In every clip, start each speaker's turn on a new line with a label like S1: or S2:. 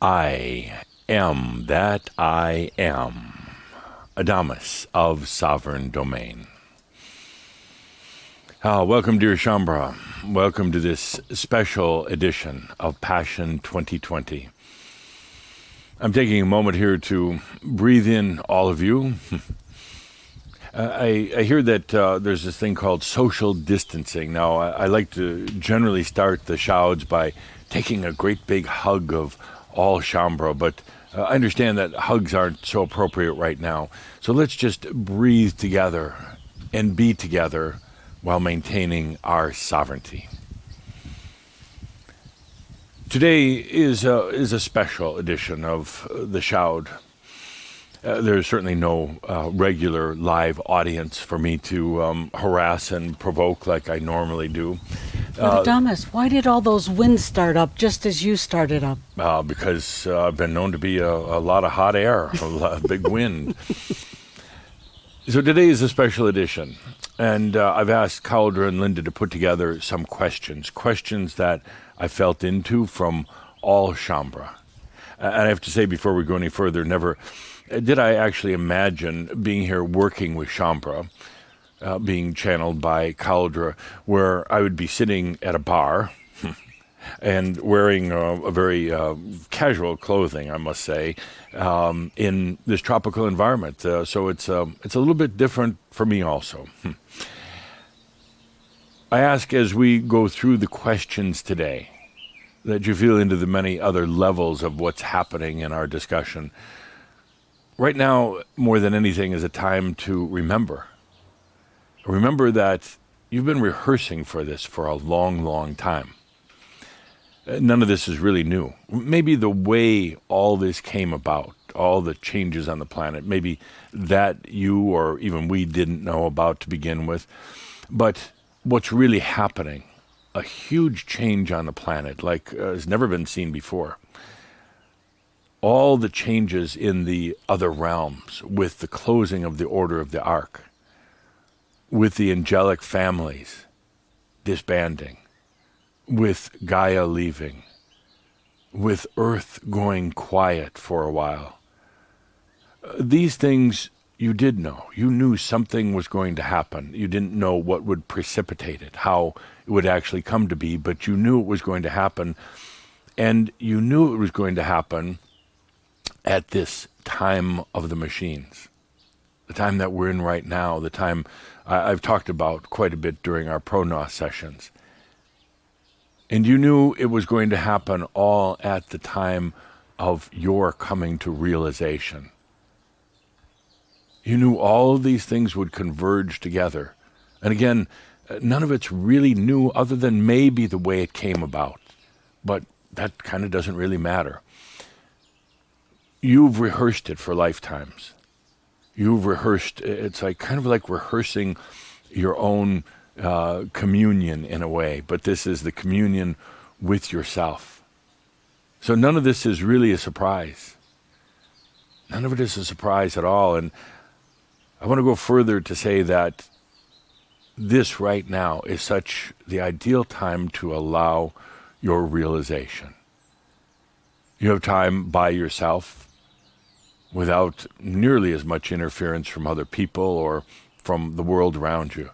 S1: I am that I am. Adamus of Sovereign Domain. Welcome, dear Shambra. Welcome to this special edition of Passion 2020. I'm taking a moment here to breathe in all of you. I hear that there's this thing called social distancing. Now, I like to generally start the shouds by taking a great big hug of all Shambra, but I understand that hugs aren't so appropriate right now. So let's just breathe together and be together while maintaining our sovereignty. Today is a special edition of the Shoud. There's certainly no regular live audience for me to harass and provoke like I normally do.
S2: But Adamus, why did all those winds start up just as you started up?
S1: Because I've been known to be a lot of hot air, a big wind. So today is a special edition, and I've asked Cauldre and Linda to put together some questions that I felt into from all Shambra. And I have to say, before we go any further, never did I actually imagine being here working with Shambra, being channeled by Cauldre, where I would be sitting at a bar and wearing a very casual clothing, I must say, in this tropical environment. So it's a little bit different for me also. I ask as we go through the questions today that you feel into the many other levels of what's happening in our discussion. Right now, more than anything, is a time to remember. Remember that you've been rehearsing for this for a long, long time. None of this is really new. Maybe the way all this came about, all the changes on the planet, maybe that you or even we didn't know about to begin with. But what's really happening, a huge change on the planet like has never been seen before. All the changes in the other realms with the closing of the Order of the Ark, with the angelic families disbanding, with Gaia leaving, with Earth going quiet for a while. These things you did know. You knew something was going to happen. You didn't know what would precipitate it, how it would actually come to be, but you knew it was going to happen. And you knew it was going to happen at this time of the machines, the time that we're in right now, the time I've talked about quite a bit during our Pronos sessions. And you knew it was going to happen all at the time of your coming to realization. You knew all of these things would converge together. And again, none of it's really new other than maybe the way it came about. But that kind of doesn't really matter. You've rehearsed it for lifetimes. You've rehearsed, it's like kind of like rehearsing your own communion in a way, but this is the communion with yourself. So none of this is really a surprise. None of it is a surprise at all. And I want to go further to say that this right now is such the ideal time to allow your realization. You have time by yourself without nearly as much interference from other people or from the world around you.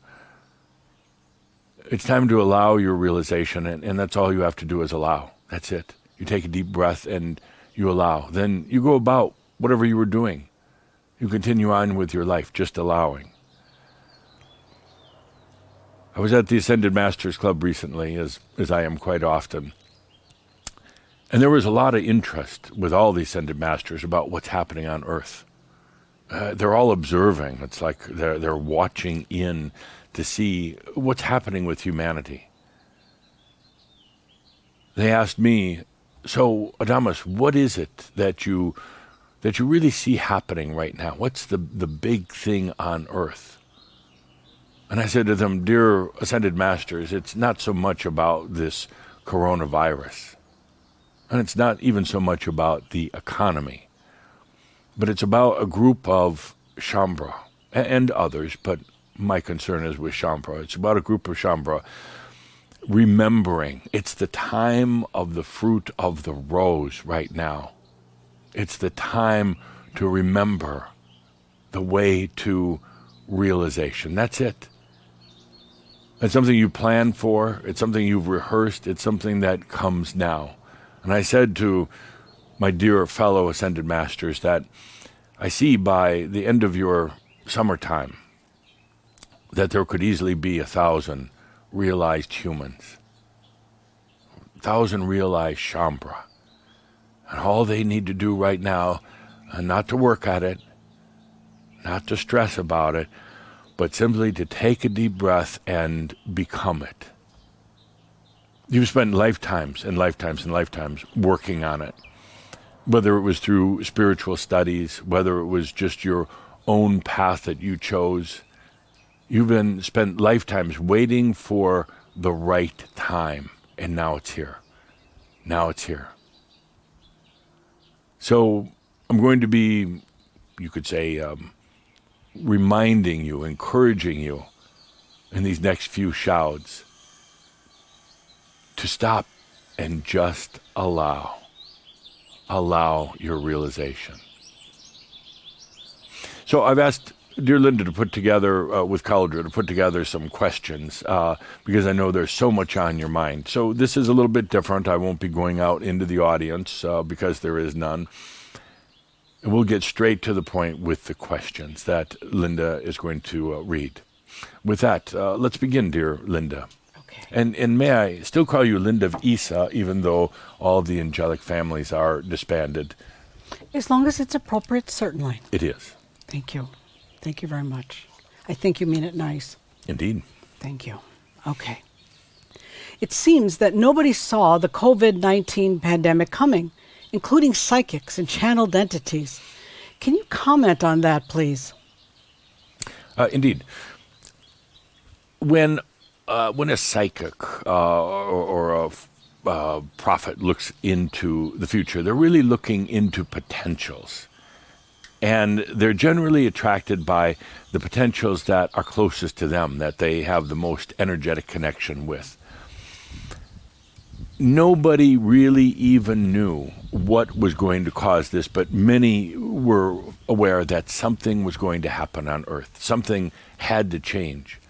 S1: It's time to allow your realization, and that's all you have to do is allow. That's it. You take a deep breath and you allow. Then you go about whatever you were doing. You continue on with your life, just allowing. I was at the Ascended Masters Club recently, as I am quite often. And there was a lot of interest with all the Ascended Masters about what's happening on Earth. They're all observing. It's like they're watching in to see what's happening with humanity. They asked me, so Adamus, what is it that you really see happening right now? What's the big thing on Earth? And I said to them, dear Ascended Masters, it's not so much about this coronavirus. And it's not even so much about the economy. But it's about a group of Shambra and others, but my concern is with Shambra. It's about a group of Shambra remembering it's the time of the fruit of the rose right now. It's the time to remember the way to realization. That's it. It's something you plan for. It's something you've rehearsed. It's something that comes now. And I said to my dear fellow Ascended Masters that I see by the end of your summertime that there could easily be 1,000 realized humans, 1,000 realized Shambra. And all they need to do right now, and not to work at it, not to stress about it, but simply to take a deep breath and become it. You've spent lifetimes and lifetimes and lifetimes working on it, whether it was through spiritual studies, whether it was just your own path that you chose. You've spent lifetimes waiting for the right time, and now it's here. Now it's here. So I'm going to be, you could say, reminding you, encouraging you in these next few shouds to stop and just allow your realization. So I've asked dear Linda to put together, with Cauldre, to put together some questions, because I know there's so much on your mind. So this is a little bit different. I won't be going out into the audience because there is none. And we'll get straight to the point with the questions that Linda is going to read. With that, let's begin, dear Linda.
S2: Okay.
S1: And may I still call you Linda of Isa, even though all the angelic families are disbanded?
S2: As long as it's appropriate, certainly.
S1: It is.
S2: Thank you. Thank you very much. I think you mean it nice.
S1: Indeed.
S2: Thank you. Okay. It seems that nobody saw the COVID-19 pandemic coming, including psychics and channeled entities. Can you comment on that, please?
S1: Indeed. When a psychic or a prophet looks into the future, they're really looking into potentials. And they're generally attracted by the potentials that are closest to them, that they have the most energetic connection with. Nobody really even knew what was going to cause this, but many were aware that something was going to happen on Earth. Something had to change.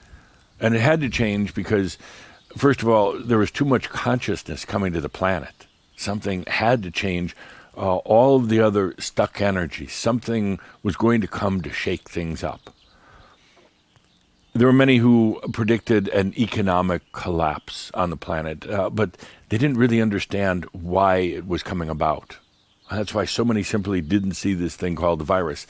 S1: And it had to change because, first of all, there was too much consciousness coming to the planet. Something had to change. All of the other stuck energy, something was going to come to shake things up. There were many who predicted an economic collapse on the planet, but they didn't really understand why it was coming about. And that's why so many simply didn't see this thing called the virus.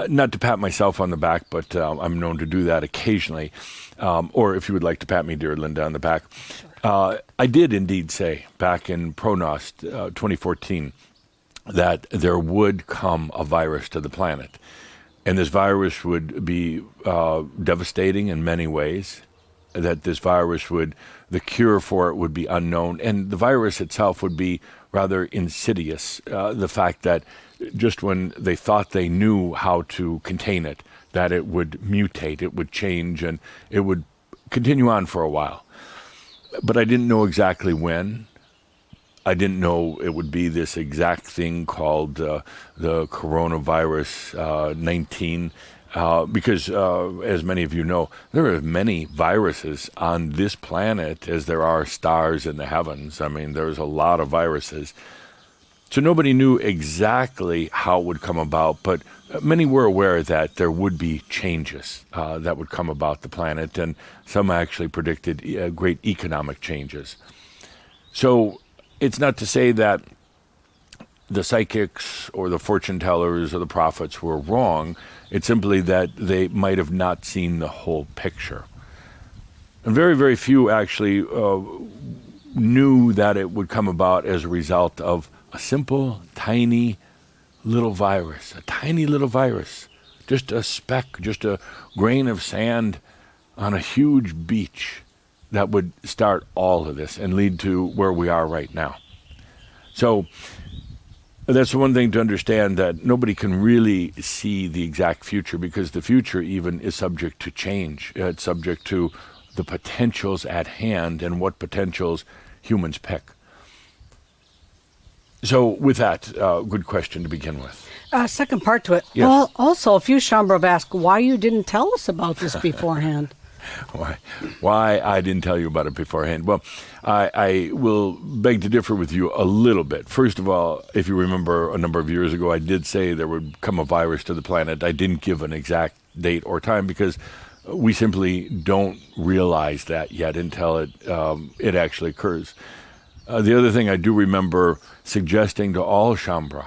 S1: Not to pat myself on the back, but I'm known to do that occasionally. Or if you would like to pat me, dear Linda, on the back. I did indeed say back in Pronost 2014 that there would come a virus to the planet. And this virus would be devastating in many ways, that this virus the cure for it would be unknown. And the virus itself would be rather insidious. The fact that just when they thought they knew how to contain it, that it would mutate, it would change, and it would continue on for a while. But I didn't know exactly when. I didn't know it would be this exact thing called the coronavirus 19, because as many of you know, there are many viruses on this planet as there are stars in the heavens. I mean, there's a lot of viruses. So nobody knew exactly how it would come about, but many were aware that there would be changes that would come about the planet, and some actually predicted great economic changes. So it's not to say that the psychics or the fortune tellers or the prophets were wrong. It's simply that they might have not seen the whole picture. And very, very few actually knew that it would come about as a result of a simple, tiny little virus, just a speck, just a grain of sand on a huge beach that would start all of this and lead to where we are right now. So that's one thing to understand, that nobody can really see the exact future, because the future even is subject to change. It's subject to the potentials at hand and what potentials humans pick. So with that, good question to begin with.
S2: Second part to it.
S1: Yes.
S2: Also, a few Shambro have asked why you didn't tell us about this beforehand.
S1: Why I didn't tell you about it beforehand? Well, I will beg to differ with you a little bit. First of all, if you remember a number of years ago, I did say there would come a virus to the planet. I didn't give an exact date or time because we simply don't realize that yet until it actually occurs. The other thing I do remember suggesting to all Shambra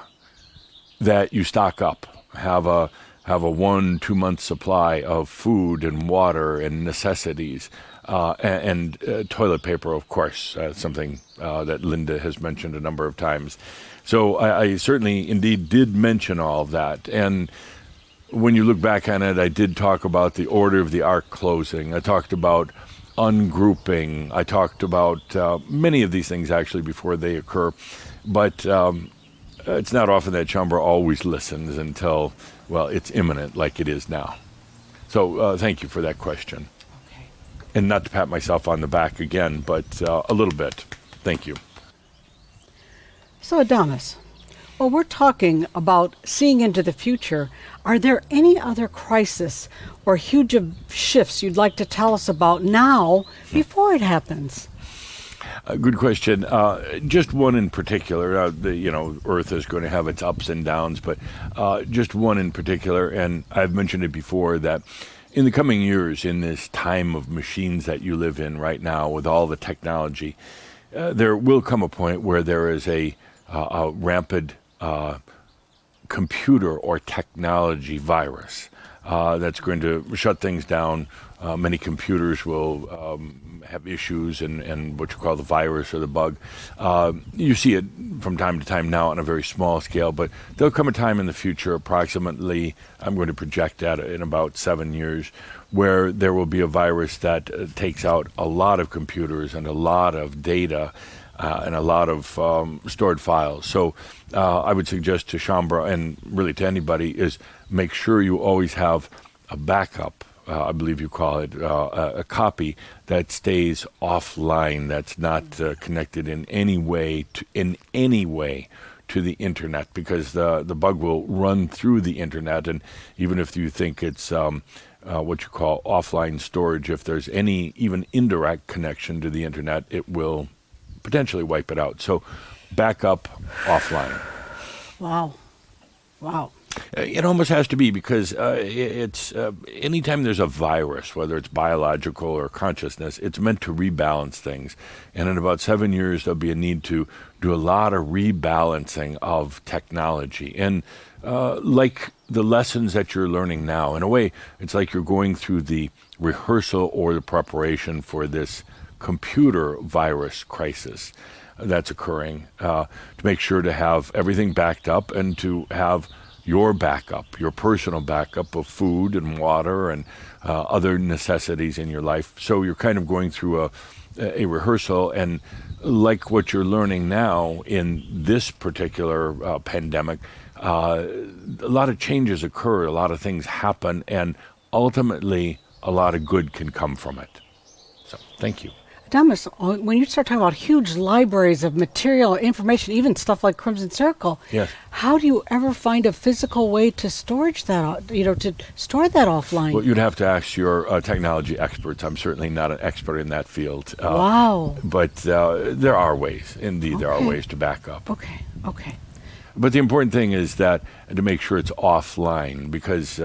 S1: that you stock up, have a 1-2 month supply of food and water and necessities, and toilet paper, of course, something that Linda has mentioned a number of times. So I certainly indeed did mention all of that. And when you look back on it, I did talk about the order of the ark closing. I talked about ungrouping. I talked about many of these things actually before they occur. But it's not often that Shambra always listens until, well, it's imminent like it is now. So thank you for that question.
S2: Okay.
S1: And not to pat myself on the back again, but a little bit. Thank you.
S2: So, Adamus, well, we're talking about seeing into the future. Are there any other crisis or huge shifts you'd like to tell us about now before it happens?
S1: Good question. Just one in particular. Earth is going to have its ups and downs, but just one in particular, and I've mentioned it before, that in the coming years, in this time of machines that you live in right now with all the technology, there will come a point where there is a rampant computer or technology virus that's going to shut things down. Many computers will have issues and what you call the virus or the bug. You see it from time to time now on a very small scale, but there'll come a time in the future, approximately, I'm going to project that in about 7 years, where there will be a virus that takes out a lot of computers and a lot of data and a lot of stored files. So I would suggest to Shambra, and really to anybody, is make sure you always have a backup, I believe you call it, a copy that stays offline, that's not connected in any way to the internet, because the bug will run through the internet. And even if you think it's what you call offline storage, if there's any even indirect connection to the internet, it will potentially wipe it out. So backup offline.
S2: Wow.
S1: It almost has to be, because it's anytime there's a virus, whether it's biological or consciousness, it's meant to rebalance things. And in about 7 years, there'll be a need to do a lot of rebalancing of technology. And like the lessons that you're learning now, in a way, it's like you're going through the rehearsal or the preparation for this computer virus crisis that's occurring, to make sure to have everything backed up and to have your backup, your personal backup of food and water and other necessities in your life. So you're kind of going through a rehearsal, and like what you're learning now in this particular pandemic, a lot of changes occur, a lot of things happen, and ultimately a lot of good can come from it. So thank you.
S2: Adamus, when you start talking about huge libraries of material, information, even stuff like Crimson Circle,
S1: Yes.
S2: How do you ever find a physical way to storage that, to store that offline?
S1: Well, you'd have to ask your technology experts. I'm certainly not an expert in that field.
S2: Wow.
S1: But there are ways. Indeed, there are
S2: Okay.
S1: ways to back up.
S2: Okay.
S1: But the important thing is that to make sure it's offline, because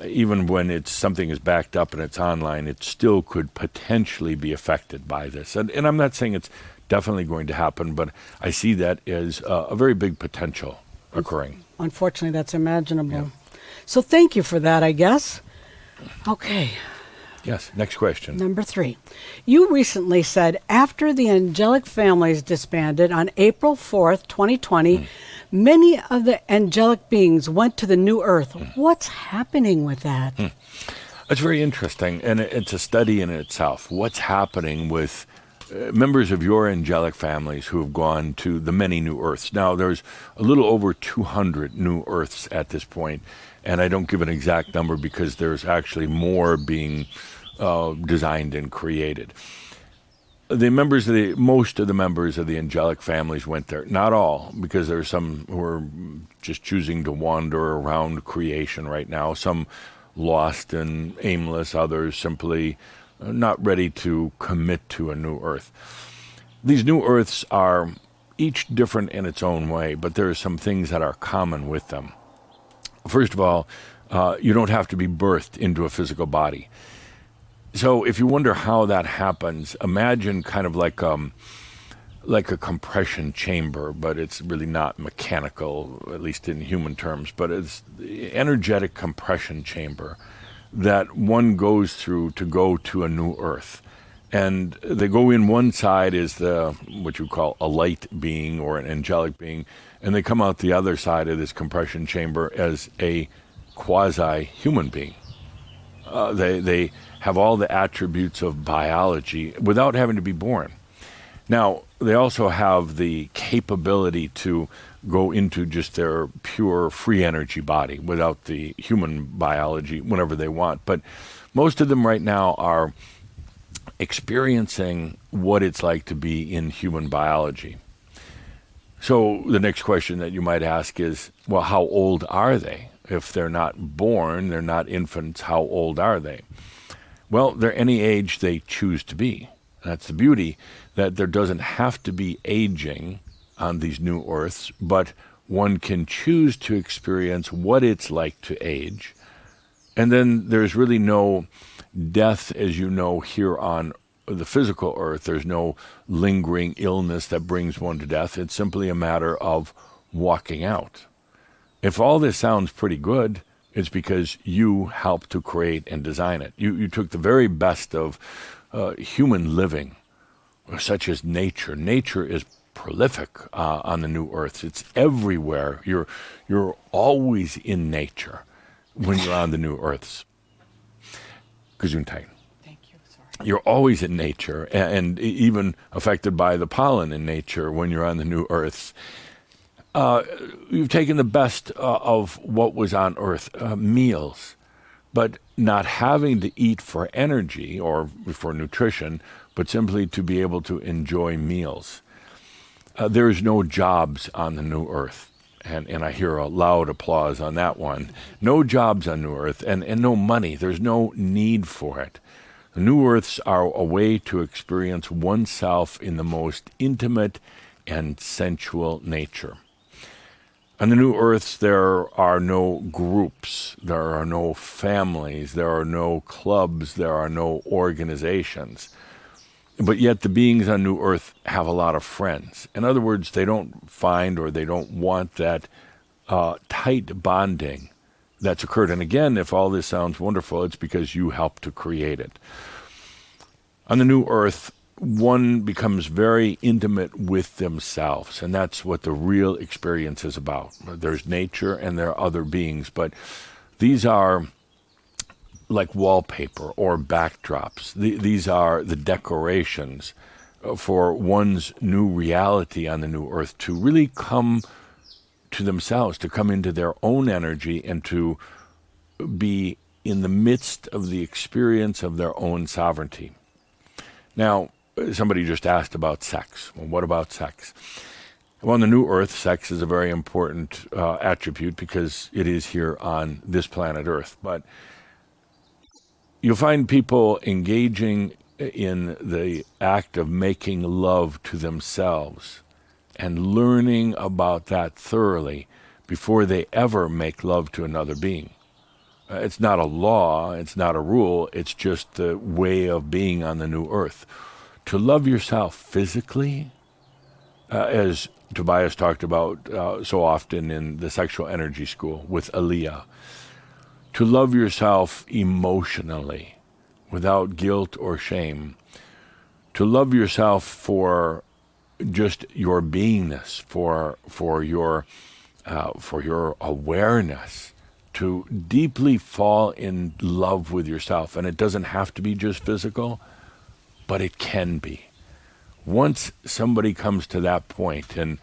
S1: even when something is backed up and it's online, it still could potentially be affected by this. And I'm not saying it's definitely going to happen, but I see that as a very big potential occurring.
S2: Unfortunately, that's imaginable.
S1: Yeah.
S2: So thank you for that, I guess. Okay.
S1: Yes, next question.
S2: Number 3. You recently said after the angelic families disbanded on April 4th, 2020, many of the angelic beings went to the new earth. What's happening with that?
S1: It's very interesting, and it's a study in itself. What's happening with members of your angelic families who have gone to the many new earths? Now, there's a little over 200 new earths at this point, and I don't give an exact number because there's actually more being designed and created. most of the members of the angelic families went there. Not all, because there are some who are just choosing to wander around creation right now. Some lost and aimless, others simply not ready to commit to a new earth. These new earths are each different in its own way, but there are some things that are common with them. First of all, you don't have to be birthed into a physical body. So if you wonder how that happens, imagine kind of like a compression chamber, but it's really not mechanical, at least in human terms, but it's the energetic compression chamber that one goes through to go to a new earth. And they go in, one side is what you call a light being or an angelic being, and they come out the other side of this compression chamber as a quasi-human being. They have all the attributes of biology without having to be born. Now, they also have the capability to go into just their pure free energy body without the human biology whenever they want. But most of them right now are experiencing what it's like to be in human biology. So the next question that you might ask is, well, how old are they? If they're not born, they're not infants, how old are they? Well, they're any age they choose to be. That's the beauty, that there doesn't have to be aging on these new earths, but one can choose to experience what it's like to age. And then there's really no death, as you know, here on the physical earth. There's no lingering illness that brings one to death. It's simply a matter of walking out. If all this sounds pretty good, it's because you helped to create and design it. You took the very best of human living, such as nature. Nature is prolific on the new earths. It's everywhere. You're always in nature when you're on the new earths. Gesundheit.
S2: Thank you. Sorry.
S1: You're always in nature, and even affected by the pollen in nature when you're on the new earths. You've taken the best of what was on earth, meals, but not having to eat for energy or for nutrition, but simply to be able to enjoy meals. There's no jobs on the new earth. And I hear a loud applause on that one. No jobs on New Earth, and no money. There's no need for it. The New Earths are a way to experience oneself in the most intimate and sensual nature. On the New Earths, there are no groups, there are no families, there are no clubs, there are no organizations. But yet the beings on New Earth have a lot of friends. In other words, they don't find or they don't want that tight bonding that's occurred. And again, if all this sounds wonderful, it's because you helped to create it. On the New Earth, one becomes very intimate with themselves, and that's what the real experience is about. There's nature and there are other beings, but these are like wallpaper or backdrops. These are the decorations for one's new reality on the new earth to really come to themselves, to come into their own energy and to be in the midst of the experience of their own sovereignty. Now, somebody just asked about sex. Well, what about sex? Well, on the new earth, sex is a very important attribute because it is here on this planet Earth. But you'll find people engaging in the act of making love to themselves and learning about that thoroughly before they ever make love to another being. It's not a law, it's not a rule, it's just the way of being on the new earth. To love yourself physically, as Tobias talked about so often in the Sexual Energy School with Aliyah, to love yourself emotionally, without guilt or shame, to love yourself for just your beingness, for your awareness, to deeply fall in love with yourself. And it doesn't have to be just physical, but it can be. Once somebody comes to that point and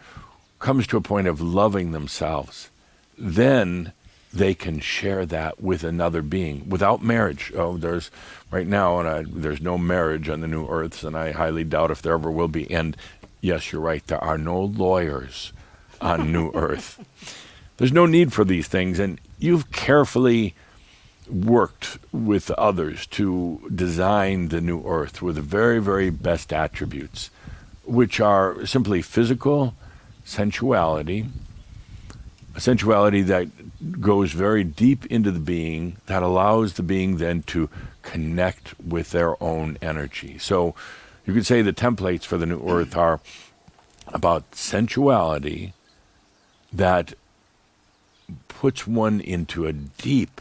S1: comes to a point of loving themselves, then they can share that with another being without marriage. Oh, there's right now, there's no marriage on the new earths, and I highly doubt if there ever will be. And yes, you're right, there are no lawyers on new earth. There's no need for these things, and you've carefully worked with others to design the new earth with the very, very best attributes, which are simply physical sensuality, a sensuality that goes very deep into the being, that allows the being then to connect with their own energy. So you could say the templates for the new earth are about sensuality that puts one into a deep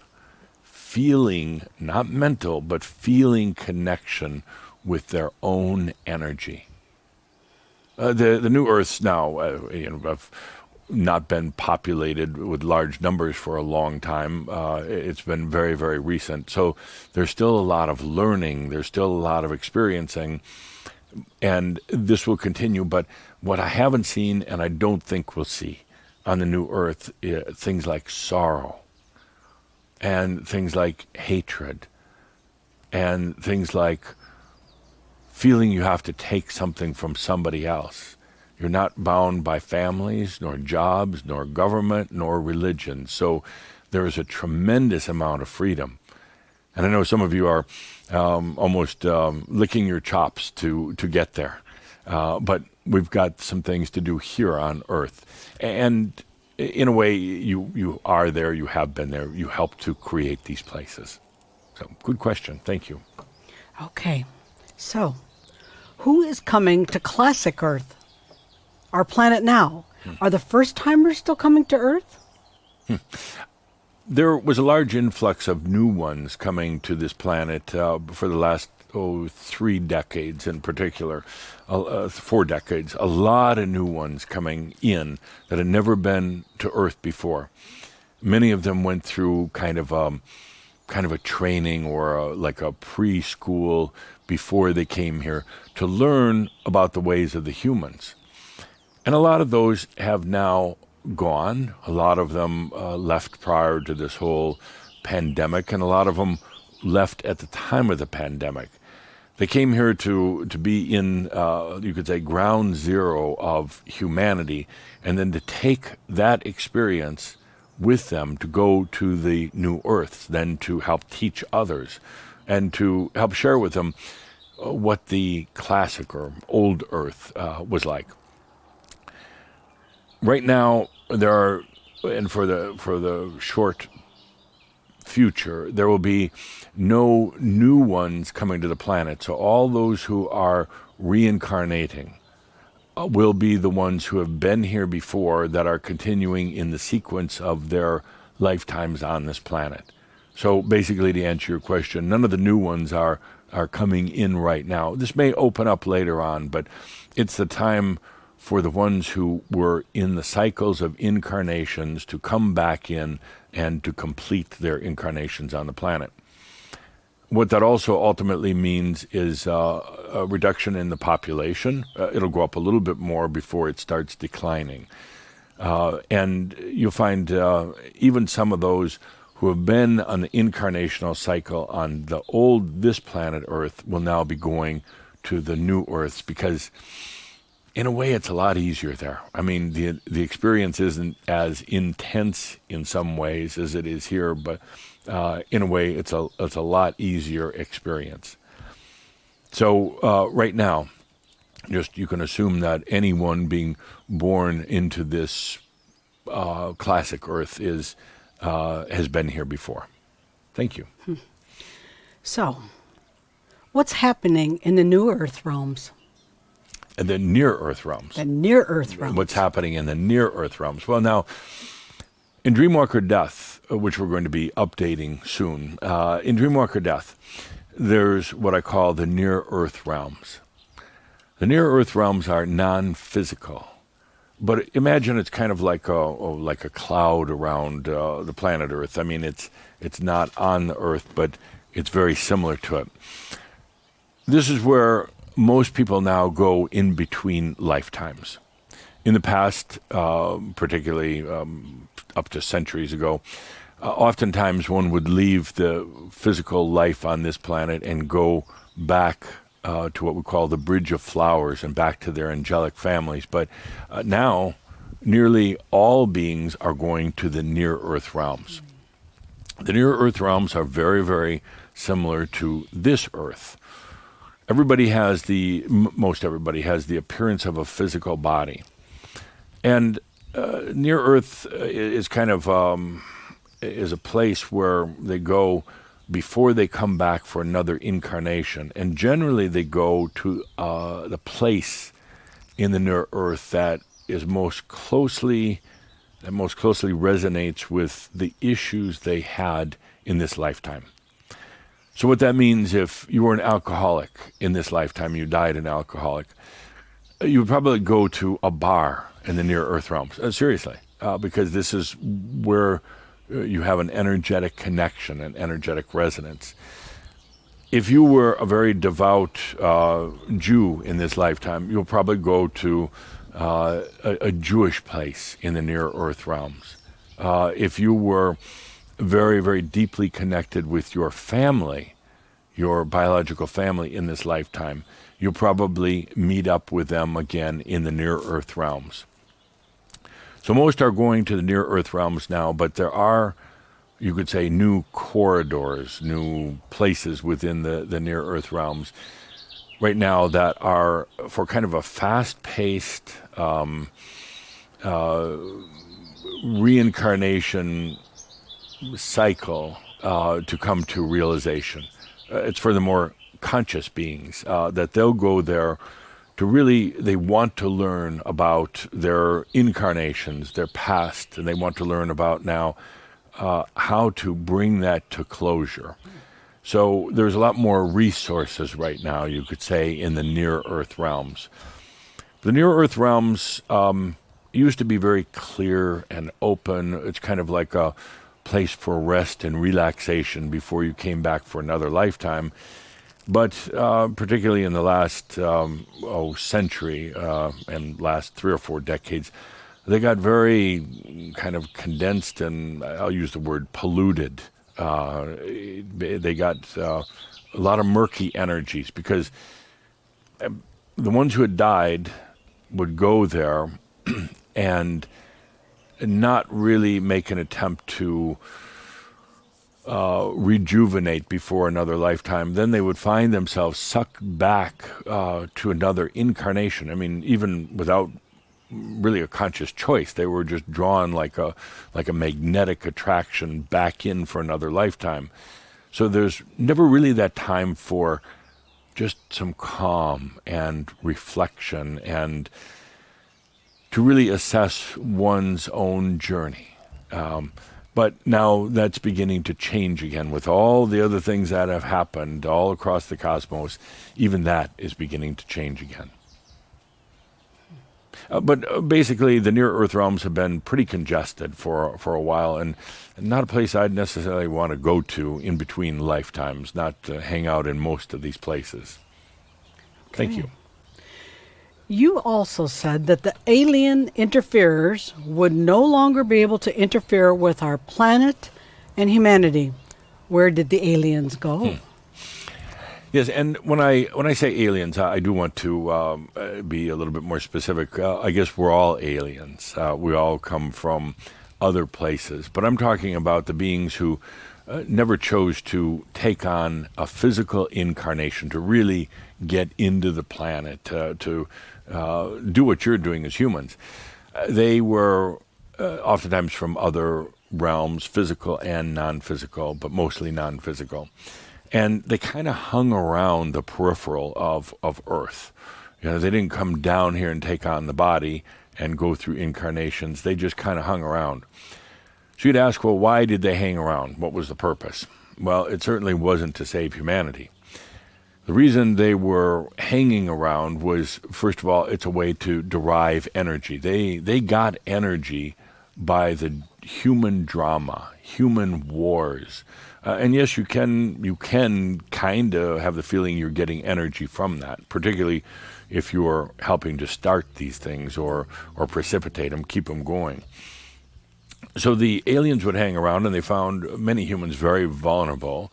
S1: feeling, not mental, but feeling connection with their own energy. The new earths now have not been populated with large numbers for a long time. It's been very, very recent. So there's still a lot of learning. There's still a lot of experiencing. And this will continue. But what I haven't seen, and I don't think we'll see on the new earth, things like sorrow and things like hatred and things like feeling you have to take something from somebody else. You're not bound by families, nor jobs, nor government, nor religion. So there is a tremendous amount of freedom. And I know some of you are almost licking your chops to get there. But we've got some things to do here on earth. And in a way, you are there, you have been there, you help to create these places. So good question. Thank you.
S2: Okay. So, who is coming to classic Earth? Our planet now. Are the first-timers still coming to Earth?
S1: There was a large influx of new ones coming to this planet for the last 3 decades in particular, 4 decades. A lot of new ones coming in that had never been to Earth before. Many of them went through kind of a training or like a preschool before they came here to learn about the ways of the humans. And a lot of those have now gone. A lot of them left prior to this whole pandemic, and a lot of them left at the time of the pandemic. They came here to be in, you could say, ground zero of humanity, and then to take that experience with them to go to the new earths, then to help teach others, and to help share with them what the classic or old earth was like. Right now, there are, and for the short future, there will be no new ones coming to the planet. So all those who are reincarnating will be the ones who have been here before that are continuing in the sequence of their lifetimes on this planet. So basically, to answer your question, none of the new ones are coming in right now. This may open up later on, but it's the time for the ones who were in the cycles of incarnations to come back in and to complete their incarnations on the planet. What that also ultimately means is a reduction in the population. It'll go up a little bit more before it starts declining. And you'll find even some of those who have been on the incarnational cycle on this planet Earth will now be going to the new Earths, because in a way, it's a lot easier there. I mean, the experience isn't as intense in some ways as it is here, but in a way, it's a lot easier experience. So right now, just you can assume that anyone being born into this classic Earth has been here before. Thank you.
S2: So, what's happening in the new Earth realms?
S1: The near-Earth realms.
S2: The near-Earth realms.
S1: What's happening in the near-Earth realms? Well, now, in Dreamwalker Death, which we're going to be updating soon, in Dreamwalker Death, there's what I call the near-Earth realms. The near-Earth realms are non-physical, but imagine it's kind of like a cloud around the planet Earth. I mean, it's not on the Earth, but it's very similar to it. This is where most people now go in between lifetimes. In the past, particularly up to centuries ago, Oftentimes one would leave the physical life on this planet and go back to what we call the Bridge of Flowers and back to their angelic families. But now nearly all beings are going to the near-earth realms. The near-earth realms are very, very similar to this earth. Most everybody has the appearance of a physical body. And near-earth is kind of is a place where they go before they come back for another incarnation. And generally they go to the place in the near earth that most closely resonates with the issues they had in this lifetime. So what that means, if you were an alcoholic in this lifetime, you died an alcoholic, you would probably go to a bar in the near earth realms. Seriously, because this is where you have an energetic connection, an energetic resonance. If you were a very devout Jew in this lifetime, you'll probably go to a Jewish place in the near earth realms. If you were very, very deeply connected with your family, your biological family in this lifetime, you'll probably meet up with them again in the near earth realms. So most are going to the near earth realms now, but there are, you could say, new corridors, new places within the near earth realms right now that are for kind of a fast-paced reincarnation cycle to come to realization. It's for the more conscious beings that they'll go there to really, they want to learn about their incarnations, their past, and they want to learn about now how to bring that to closure. So there's a lot more resources right now, you could say, in the near-earth realms. The near-earth realms used to be very clear and open. It's kind of like a place for rest and relaxation before you came back for another lifetime. But particularly in the last century and last 3 or 4 decades, they got very kind of condensed and, I'll use the word, polluted. They got a lot of murky energies because the ones who had died would go there and not really make an attempt to rejuvenate before another lifetime. Then they would find themselves sucked back to another incarnation. I mean, even without really a conscious choice, they were just drawn like a magnetic attraction back in for another lifetime. So there's never really that time for just some calm and reflection and to really assess one's own journey. But now that's beginning to change again with all the other things that have happened all across the cosmos. Even that is beginning to change again. But basically, the near-earth realms have been pretty congested for a while, and not a place I'd necessarily want to go to in between lifetimes, not to hang out in most of these places.
S2: Okay.
S1: Thank you.
S2: You also said that the alien interferers would no longer be able to interfere with our planet and humanity. Where did the aliens go?
S1: Yes, and when I say aliens, I do want to be a little bit more specific. I guess we're all aliens. We all come from other places. But I'm talking about the beings who never chose to take on a physical incarnation, to really get into the planet, to do what you're doing as humans. They were oftentimes from other realms, physical and non-physical, but mostly non-physical. And they kind of hung around the peripheral of Earth. You know, they didn't come down here and take on the body and go through incarnations. They just kind of hung around. So you'd ask, well, why did they hang around? What was the purpose? Well, it certainly wasn't to save humanity. The reason they were hanging around was, first of all, it's a way to derive energy. They got energy by the human drama, human wars. And yes, you can kind of have the feeling you're getting energy from that, particularly if you're helping to start these things or precipitate them, keep them going. So the aliens would hang around, and they found many humans very vulnerable,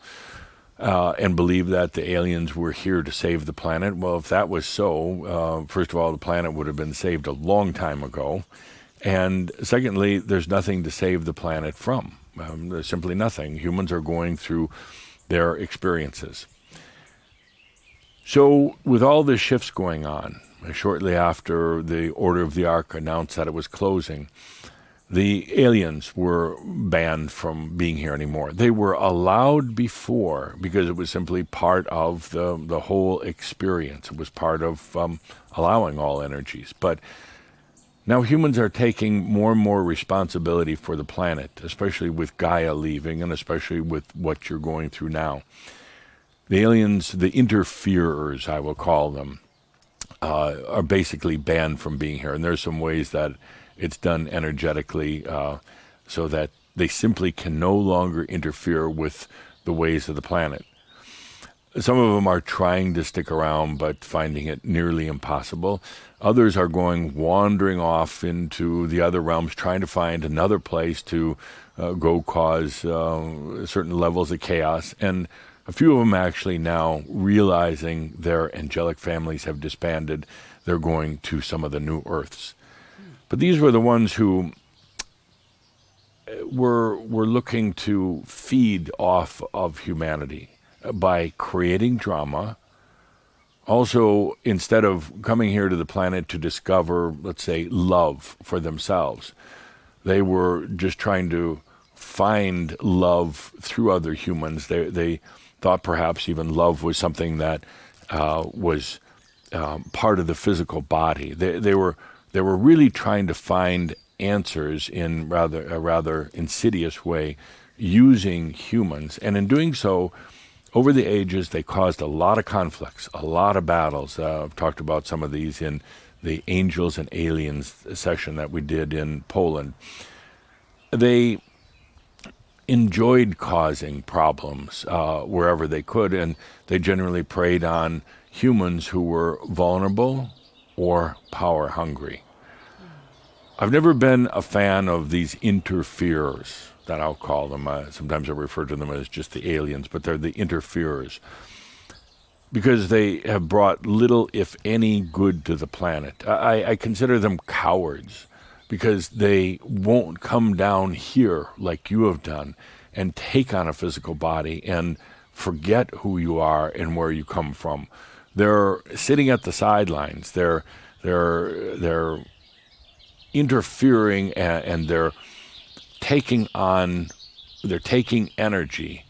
S1: and believed that the aliens were here to save the planet. Well, if that was so, first of all, the planet would have been saved a long time ago. And secondly, there's nothing to save the planet from. There's simply nothing. Humans are going through their experiences. So with all the shifts going on, shortly after the Order of the Ark announced that it was closing, the aliens were banned from being here anymore. They were allowed before because it was simply part of the whole experience. It was part of allowing all energies. But now humans are taking more and more responsibility for the planet, especially with Gaia leaving and especially with what you're going through now. The aliens, the interferers, I will call them, are basically banned from being here. And there's some ways that it's done energetically so that they simply can no longer interfere with the ways of the planet. Some of them are trying to stick around, but finding it nearly impossible. Others are wandering off into the other realms, trying to find another place to go cause certain levels of chaos. And a few of them actually now realizing their angelic families have disbanded. They're going to some of the new Earths. But these were the ones who were looking to feed off of humanity by creating drama. Also, instead of coming here to the planet to discover, let's say, love for themselves, they were just trying to find love through other humans. They thought perhaps even love was something that was part of the physical body. They were really trying to find answers in a rather insidious way using humans. And in doing so, over the ages, they caused a lot of conflicts, a lot of battles. I've talked about some of these in the Angels and Aliens session that we did in Poland. They enjoyed causing problems wherever they could, and they generally preyed on humans who were vulnerable or power hungry. I've never been a fan of these interferers, that I'll call them. Sometimes I refer to them as just the aliens, but they're the interferers because they have brought little, if any, good to the planet. I consider them cowards because they won't come down here like you have done and take on a physical body and forget who you are and where you come from. They're sitting at the sidelines. They're interfering and they're taking energy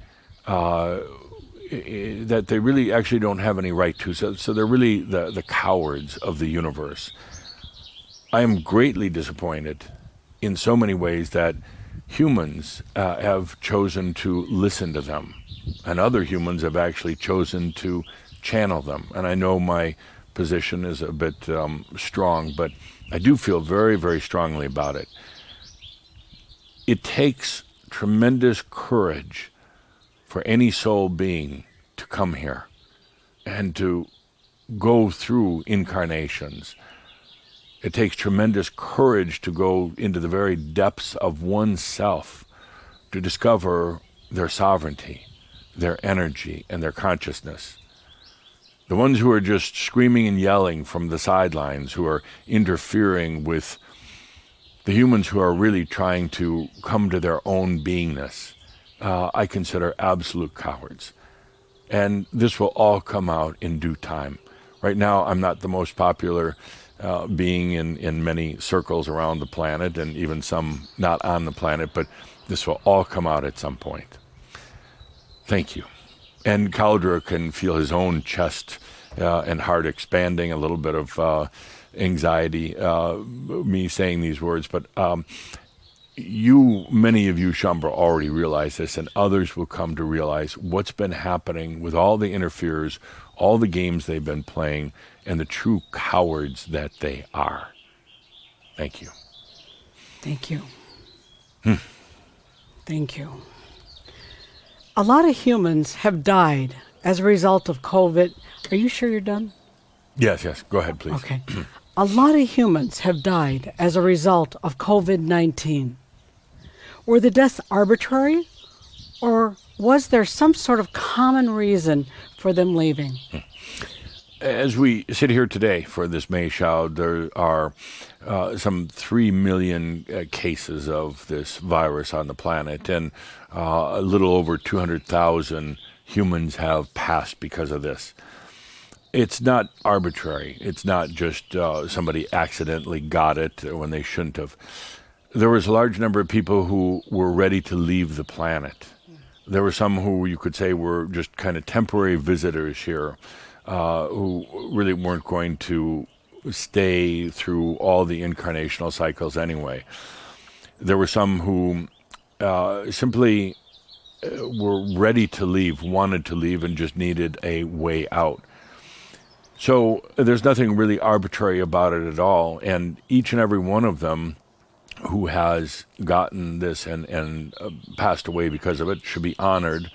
S1: that they really actually don't have any right to. So they're really the cowards of the universe. I am greatly disappointed in so many ways that humans have chosen to listen to them, and other humans have actually chosen to channel them. And I know my position is a bit strong, but I do feel very, very strongly about it. It takes tremendous courage for any soul being to come here and to go through incarnations. It takes tremendous courage to go into the very depths of oneself to discover their sovereignty, their energy, and their consciousness. The ones who are just screaming and yelling from the sidelines, who are interfering with the humans who are really trying to come to their own beingness, I consider absolute cowards. And this will all come out in due time. Right now, I'm not the most popular being in many circles around the planet, and even some not on the planet, but this will all come out at some point. Thank you. And Caldera can feel his own chest and heart expanding, a little bit of anxiety, me saying these words, but many of you, Shambra, already realize this, and others will come to realize what's been happening with all the interferers, all the games they've been playing, and the true cowards that they are. Thank you.
S2: Thank you. Thank you. A lot of humans have died as a result of COVID. Are you sure you're done?
S1: Yes. Go ahead, please.
S2: Okay. A lot of humans have died as a result of COVID-19. Were the deaths arbitrary, or was there some sort of common reason for them leaving?
S1: As we sit here today for this May shout, there are some 3 million cases of this virus on the planet, and a little over 200,000 humans have passed because of this. It's not arbitrary. It's not just somebody accidentally got it when they shouldn't have. There was a large number of people who were ready to leave the planet. There were some who you could say were just kind of temporary visitors here, who really weren't going to stay through all the incarnational cycles anyway. There were some who simply were ready to leave, wanted to leave, and just needed a way out. So there's nothing really arbitrary about it at all. And each and every one of them who has gotten this and passed away because of it should be honored,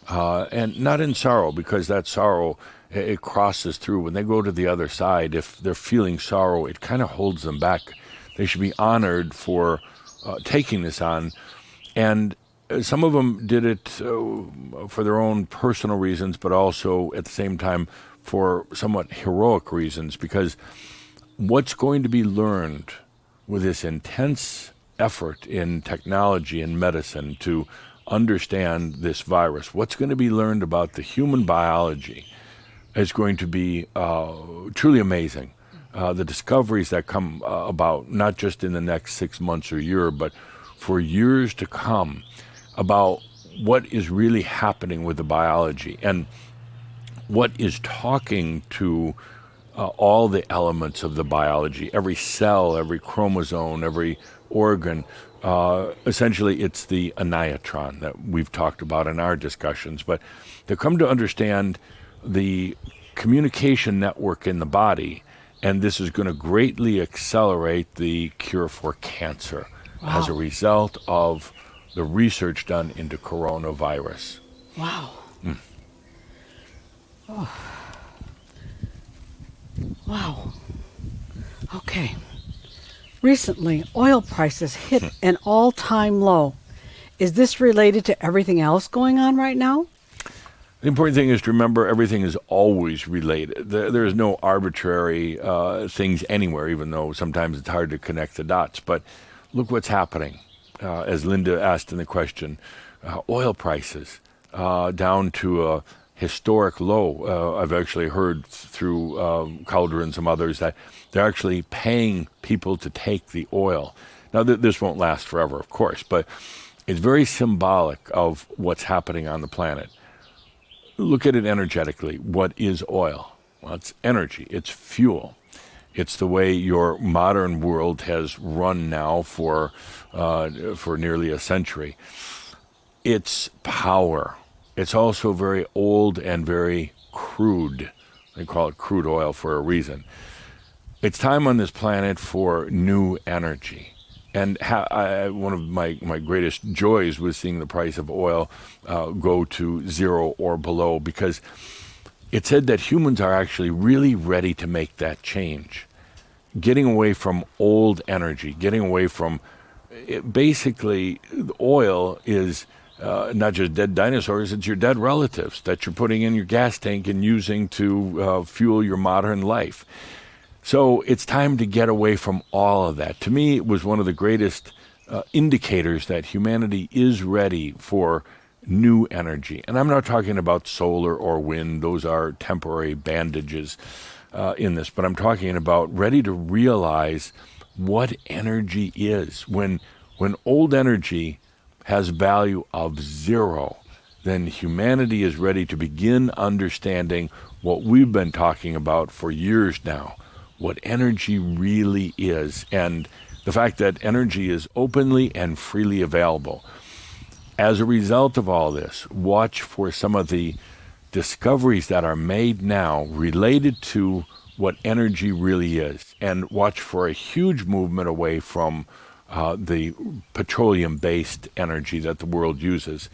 S1: and not in sorrow, because that sorrow, it crosses through. When they go to the other side, if they're feeling sorrow, it kind of holds them back. They should be honored for taking this on. And some of them did it for their own personal reasons, but also at the same time for somewhat heroic reasons, because what's going to be learned with this intense effort in technology and medicine to understand this virus, what's going to be learned about the human biology is going to be truly amazing. The discoveries that come about, not just in the next 6 months or year, but for years to come, about what is really happening with the biology and what is talking to all the elements of the biology, every cell, every chromosome, every organ. Essentially, it's the aniatron that we've talked about in our discussions. But to come to understand the communication network in the body, and this is going to greatly accelerate the cure for cancer as a result of the research done into coronavirus.
S2: Wow. Oh. Wow. Okay. Recently, oil prices hit an all-time low. Is this related to everything else going on right now?
S1: The important thing is to remember everything is always related. There is no arbitrary things anywhere, even though sometimes it's hard to connect the dots. But look what's happening. As Linda asked in the question, oil prices down to a historic low. I've actually heard through Calder and some others that they're actually paying people to take the oil. Now, this won't last forever, of course, but it's very symbolic of what's happening on the planet. Look at it energetically. What is oil? Well, it's energy. It's fuel. It's the way your modern world has run now for nearly a century. It's power. It's also very old and very crude. They call it crude oil for a reason. It's time on this planet for new energy. And one of my greatest joys was seeing the price of oil go to zero or below, because it said that humans are actually really ready to make that change. Getting away from old energy, getting away from basically oil is not just dead dinosaurs, it's your dead relatives that you're putting in your gas tank and using to fuel your modern life. So it's time to get away from all of that. To me, it was one of the greatest indicators that humanity is ready for new energy. And I'm not talking about solar or wind. Those are temporary bandages in this. But I'm talking about ready to realize what energy is. When old energy has value of zero, then humanity is ready to begin understanding what we've been talking about for years now, what energy really is, and the fact that energy is openly and freely available. As a result of all this, watch for some of the discoveries that are made now related to what energy really is, and watch for a huge movement away from the petroleum-based energy that the world uses.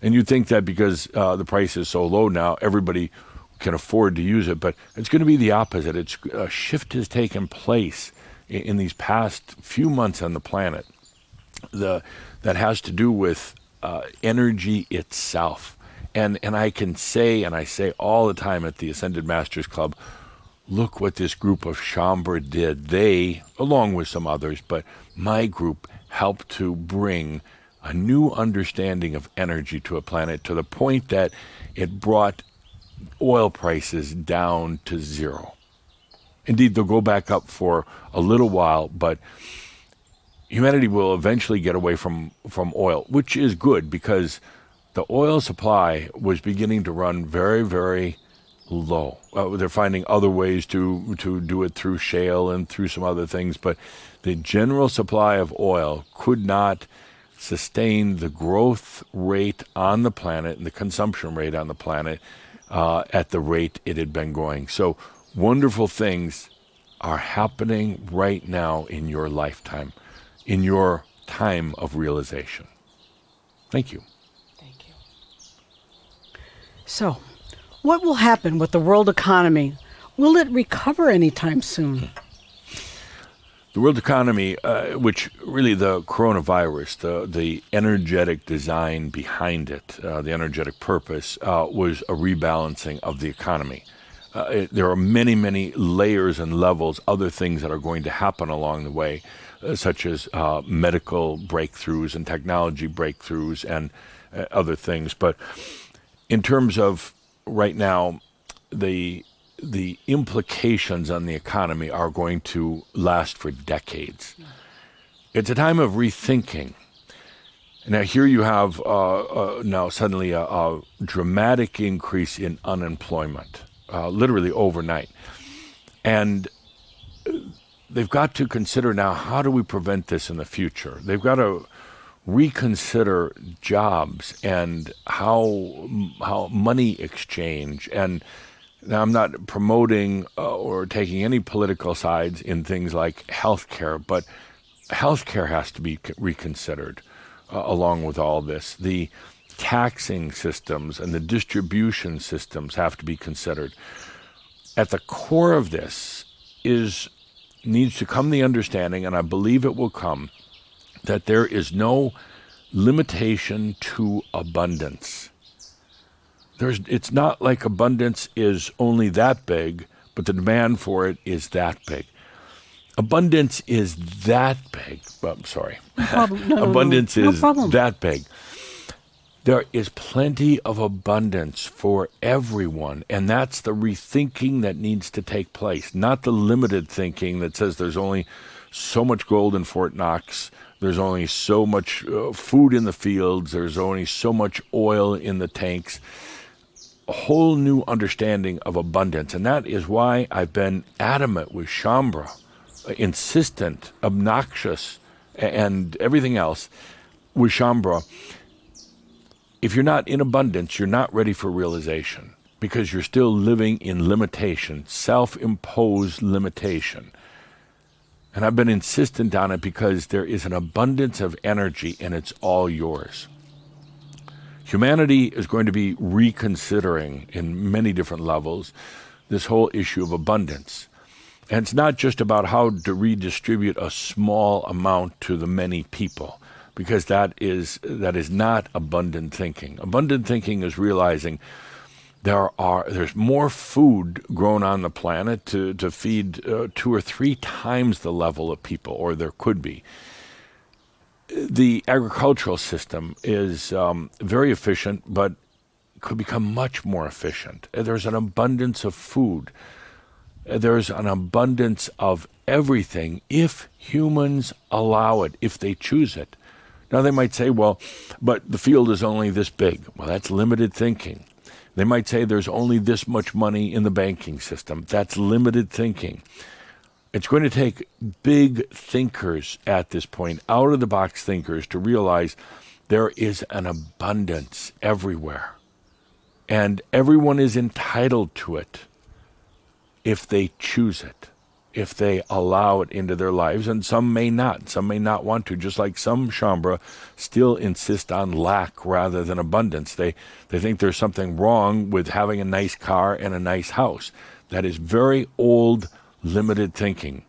S1: And you'd think that because the price is so low now, everybody can afford to use it, but it's going to be the opposite. A shift has taken place in these past few months on the planet the that has to do with energy itself. And I can say, and I say all the time at the Ascended Masters Club, look what this group of Shaumbra did. They, along with some others, but my group helped to bring a new understanding of energy to a planet to the point that it brought oil prices down to zero. Indeed, they'll go back up for a little while, but humanity will eventually get away from oil, which is good because the oil supply was beginning to run very, very low. They're finding other ways to do it through shale and through some other things, but the general supply of oil could not sustain the growth rate on the planet and the consumption rate on the planet at the rate it had been going. So wonderful things are happening right now in your lifetime, in your time of realization. Thank you.
S2: Thank you. So, what will happen with the world economy? Will it recover anytime soon?
S1: The world economy, which really the coronavirus, the energetic design behind it, the energetic purpose, was a rebalancing of the economy. There are many, many layers and levels, other things that are going to happen along the way, such as medical breakthroughs and technology breakthroughs and other things. But in terms of right now, the implications on the economy are going to last for decades. It's a time of rethinking. Now here you have now suddenly a dramatic increase in unemployment, literally overnight. And they've got to consider now, how do we prevent this in the future? They've got to reconsider jobs and how money exchange. And now I'm not promoting or taking any political sides in things like healthcare, but healthcare has to be reconsidered along with all this. The taxing systems and the distribution systems have to be considered. At the core of this needs to come the understanding, and I believe it will come, that there is no limitation to abundance. It's not like abundance is only that big, but the demand for it is that big. Abundance is that big. Well, I'm sorry.
S2: No problem. No,
S1: abundance
S2: no
S1: is
S2: problem.
S1: that big. There is plenty of abundance for everyone, and that's the rethinking that needs to take place, not the limited thinking that says there's only so much gold in Fort Knox, there's only so much food in the fields, there's only so much oil in the tanks. A whole new understanding of abundance, and that is why I've been adamant with Shaumbra, insistent, obnoxious, and everything else with Shaumbra. If you're not in abundance, you're not ready for realization because you're still living in limitation, self-imposed limitation. And I've been insistent on it because there is an abundance of energy and it's all yours. Humanity is going to be reconsidering in many different levels this whole issue of abundance. And it's not just about how to redistribute a small amount to the many people, because that is not abundant thinking. Abundant thinking is realizing there's more food grown on the planet to feed 2 or 3 times the level of people, or there could be. The agricultural system is very efficient, but could become much more efficient. There's an abundance of food. There's an abundance of everything if humans allow it, if they choose it. Now they might say, well, but the field is only this big. Well, that's limited thinking. They might say there's only this much money in the banking system. That's limited thinking. It's going to take big thinkers at this point, out-of-the-box thinkers, to realize there is an abundance everywhere. And everyone is entitled to it if they choose it, if they allow it into their lives. And some may not. Some may not want to, just like some Shaumbra still insist on lack rather than abundance. They think there's something wrong with having a nice car and a nice house. That is very old, limited thinking.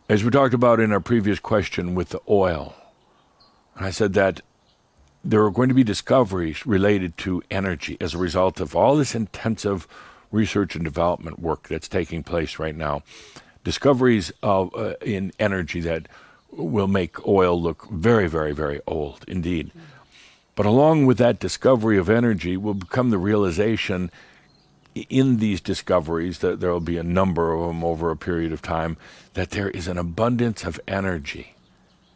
S1: As we talked about in our previous question with the oil, I said that there are going to be discoveries related to energy as a result of all this intensive research and development work that's taking place right now. Discoveries of in energy that will make oil look very, very, very old indeed. But along with that discovery of energy will become the realization in these discoveries, that there will be a number of them over a period of time, that there is an abundance of energy.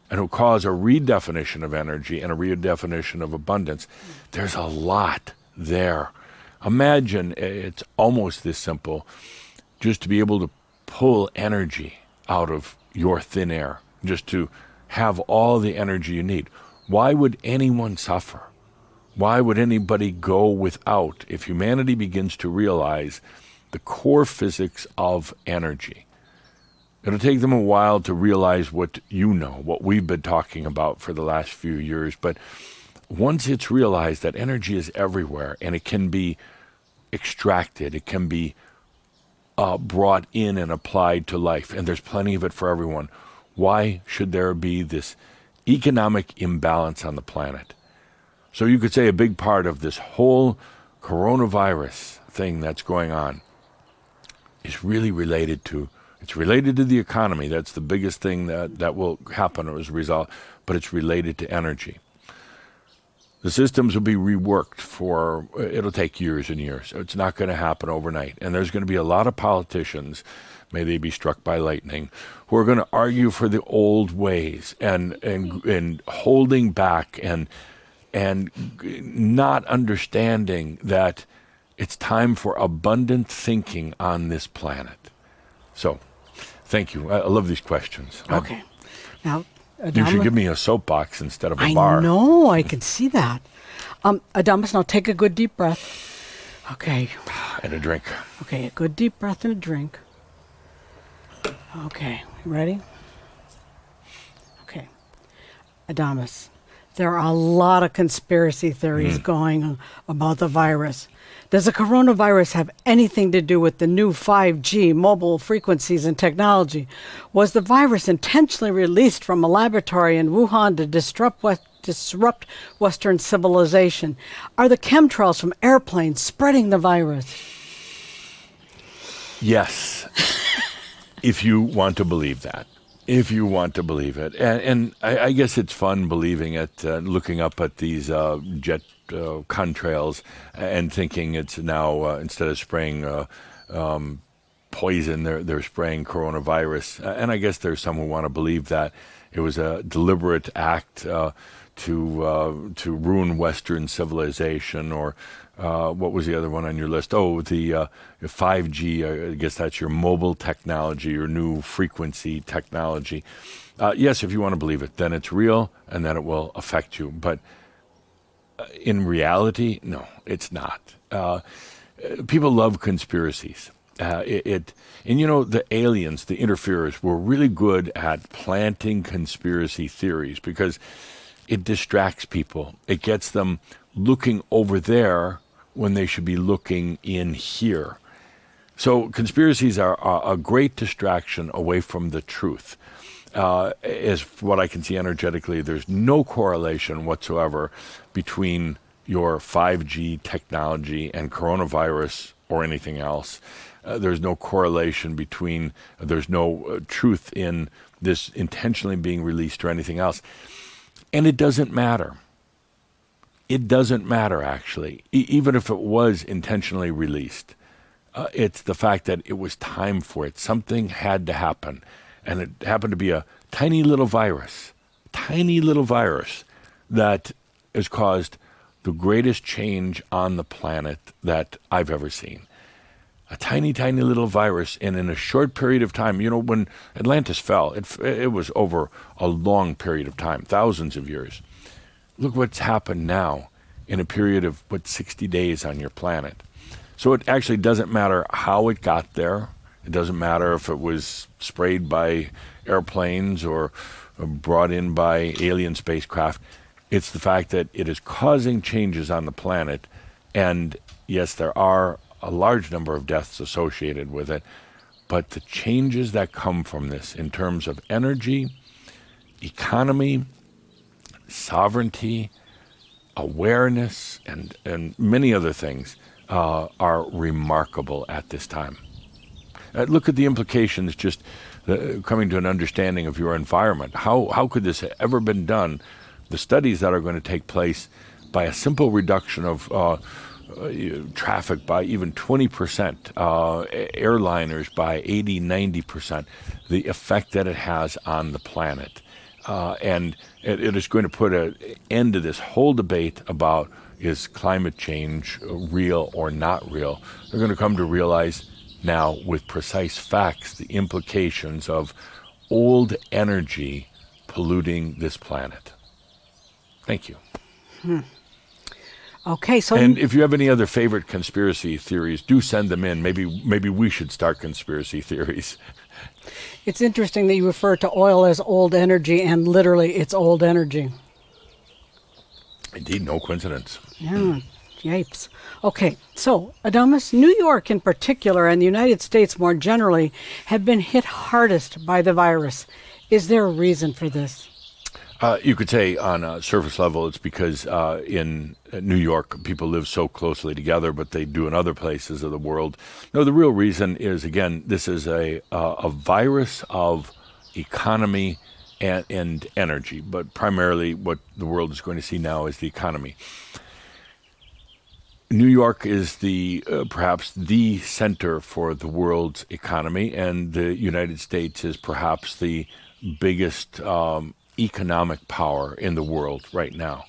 S1: And it will cause a redefinition of energy and a redefinition of abundance. There's a lot there. Imagine it's almost this simple, just to be able to pull energy out of your thin air, just to have all the energy you need. Why would anyone suffer? Why would anybody go without if humanity begins to realize the core physics of energy? It'll take them a while to realize what you know, what we've been talking about for the last few years. But once it's realized that energy is everywhere and it can be extracted, it can be brought in and applied to life, and there's plenty of it for everyone, why should there be this economic imbalance on the planet? So you could say a big part of this whole coronavirus thing that's going on is really related to the economy. That's the biggest thing that will happen as a result, but it's related to energy. The systems will be reworked it'll take years and years. It's not going to happen overnight. And there's going to be a lot of politicians, may they be struck by lightning, who are going to argue for the old ways and holding back and not understanding that it's time for abundant thinking on this planet. So, thank you. I love these questions.
S2: Okay. Now,
S1: You should give me a soapbox instead of a bar.
S2: I know, I can see that. Adamus, now take a good deep breath. Okay.
S1: And a drink.
S2: Okay, a good deep breath and a drink. Okay, you ready? Okay. Adamus, there are a lot of conspiracy theories going on about the virus. Does the coronavirus have anything to do with the new 5G mobile frequencies and technology? Was the virus intentionally released from a laboratory in Wuhan to disrupt Western civilization? Are the chemtrails from airplanes spreading the virus?
S1: Yes, if you want to believe that. If you want to believe it. And I guess it's fun believing it, looking up at these jet contrails and thinking it's now, instead of spraying poison, they're spraying coronavirus. And I guess there's some who want to believe that it was a deliberate act to ruin Western civilization, or what was the other one on your list? Oh, the 5G, I guess that's your mobile technology, your new frequency technology. Yes, if you want to believe it, then it's real and then it will affect you. But in reality, no, it's not. People love conspiracies. And you know, the aliens, the interferers, were really good at planting conspiracy theories because it distracts people. It gets them looking over there when they should be looking in here. So conspiracies are a great distraction away from the truth. As what I can see energetically, there's no correlation whatsoever between your 5G technology and coronavirus or anything else. There's no correlation there's no truth in this intentionally being released or anything else. And it doesn't matter. It doesn't matter, actually, even if it was intentionally released. It's the fact that it was time for it. Something had to happen. And it happened to be a tiny little virus that has caused the greatest change on the planet that I've ever seen. A tiny, tiny little virus, and in a short period of time, you know, when Atlantis fell, it was over a long period of time, thousands of years. Look what's happened now in a period of, 60 days on your planet. So it actually doesn't matter how it got there. It doesn't matter if it was sprayed by airplanes or brought in by alien spacecraft. It's the fact that it is causing changes on the planet. And yes, there are a large number of deaths associated with it, but the changes that come from this in terms of energy, economy, sovereignty, awareness, and many other things are remarkable at this time. Look at the implications, just coming to an understanding of your environment. How could this have ever been done? The studies that are going to take place by a simple reduction of traffic by even 20%, airliners by 80, 90%, the effect that it has on the planet. And it is going to put an end to this whole debate about is climate change real or not real. They're going to come to realize now with precise facts the implications of old energy polluting this planet. Thank you.
S2: Okay, so
S1: And if you have any other favorite conspiracy theories, do send them in. Maybe we should start conspiracy theories.
S2: it's interesting that you refer to oil as old energy, and literally it's old energy.
S1: Indeed, no coincidence.
S2: Yeah, yipes. Okay, so Adamus, New York in particular and the United States more generally have been hit hardest by the virus. Is there a reason for this?
S1: You could say on a surface level it's because in New York people live so closely together, but they do in other places of the world. No, the real reason is, again, this is a virus of economy and energy, but primarily what the world is going to see now is the economy. New York is the perhaps the center for the world's economy, and the United States is perhaps the biggest economic power in the world right now.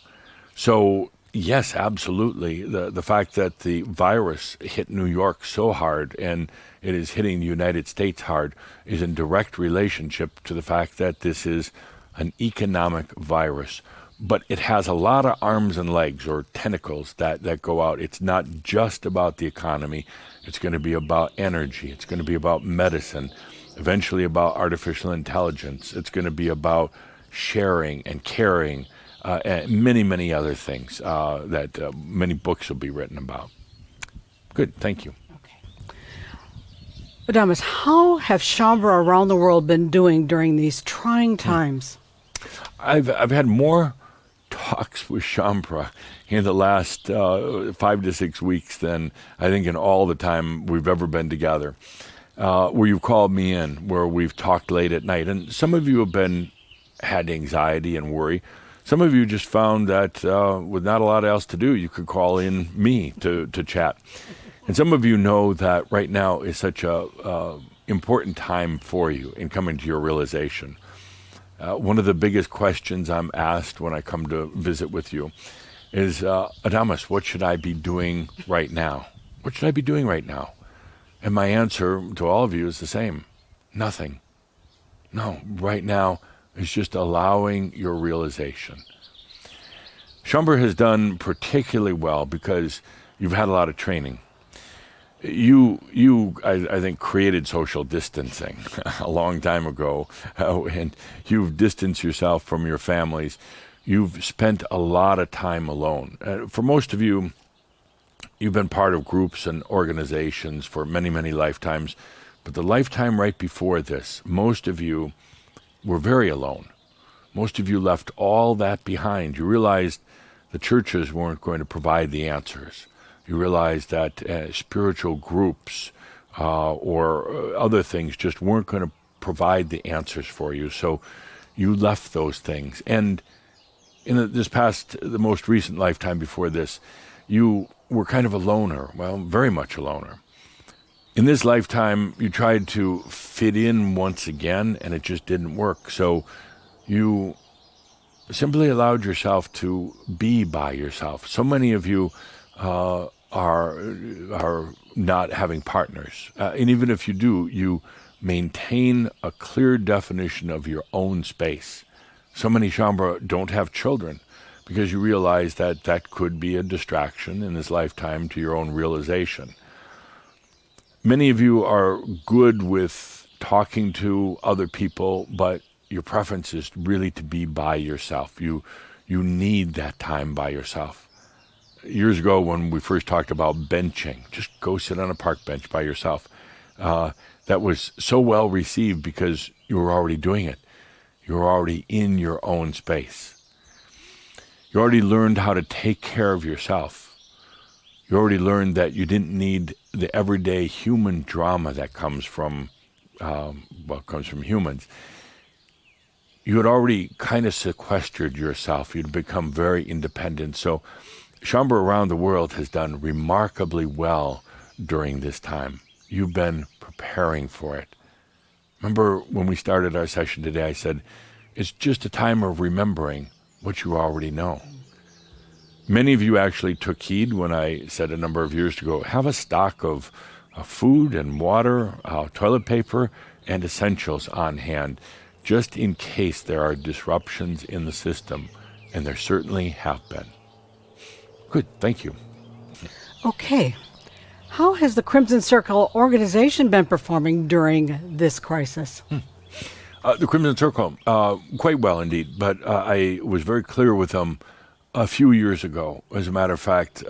S1: So yes, absolutely, the fact that the virus hit New York so hard and it is hitting the United States hard is in direct relationship to the fact that this is an economic virus. But it has a lot of arms and legs or tentacles that go out. It's not just about the economy. It's going to be about energy. It's going to be about medicine, eventually about artificial intelligence. It's going to be about sharing and caring, and many, many other things that many books will be written about. Good, thank you.
S2: Okay. Adamus, how have Shambra around the world been doing during these trying times?
S1: I've had more talks with Shambra in the last 5 to 6 weeks than I think in all the time we've ever been together, where you've called me in, where we've talked late at night. And some of you have had anxiety and worry. Some of you just found that with not a lot else to do, you could call in me to chat. And some of you know that right now is such a important time for you in coming to your realization. One of the biggest questions I'm asked when I come to visit with you is, Adamus, what should I be doing right now? What should I be doing right now? And my answer to all of you is the same. Nothing. No, right now is just allowing your realization. Shambra has done particularly well because you've had a lot of training. I think, created social distancing a long time ago, and you've distanced yourself from your families. You've spent a lot of time alone. For most of you, you've been part of groups and organizations for many, many lifetimes, but the lifetime right before this, most of you were very alone. Most of you left all that behind. You realized the churches weren't going to provide the answers. You realized that spiritual groups or other things just weren't going to provide the answers for you. So you left those things. And in the most recent lifetime before this, you were kind of a loner, well, very much a loner. In this lifetime, you tried to fit in once again, and it just didn't work. So you simply allowed yourself to be by yourself. So many of you are not having partners. And even if you do, you maintain a clear definition of your own space. So many Shambra don't have children because you realize that that could be a distraction in this lifetime to your own realization. Many of you are good with talking to other people, but your preference is really to be by yourself. You need that time by yourself. Years ago when we first talked about benching, just go sit on a park bench by yourself. that was so well received because you were already doing it. You were already in your own space. You already learned how to take care of yourself. You already learned that you didn't need the everyday human drama that comes from humans. You had already kind of sequestered yourself. You'd become very independent. So Shambhala around the world has done remarkably well during this time. You've been preparing for it. Remember when we started our session today, I said, it's just a time of remembering what you already know. Many of you actually took heed when I said a number of years ago, have a stock of food and water, toilet paper, and essentials on hand, just in case there are disruptions in the system, and there certainly have been. Good, thank you.
S2: Okay. How has the Crimson Circle organization been performing during this crisis?
S1: The Crimson Circle, quite well indeed, but I was very clear with them a few years ago. As a matter of fact,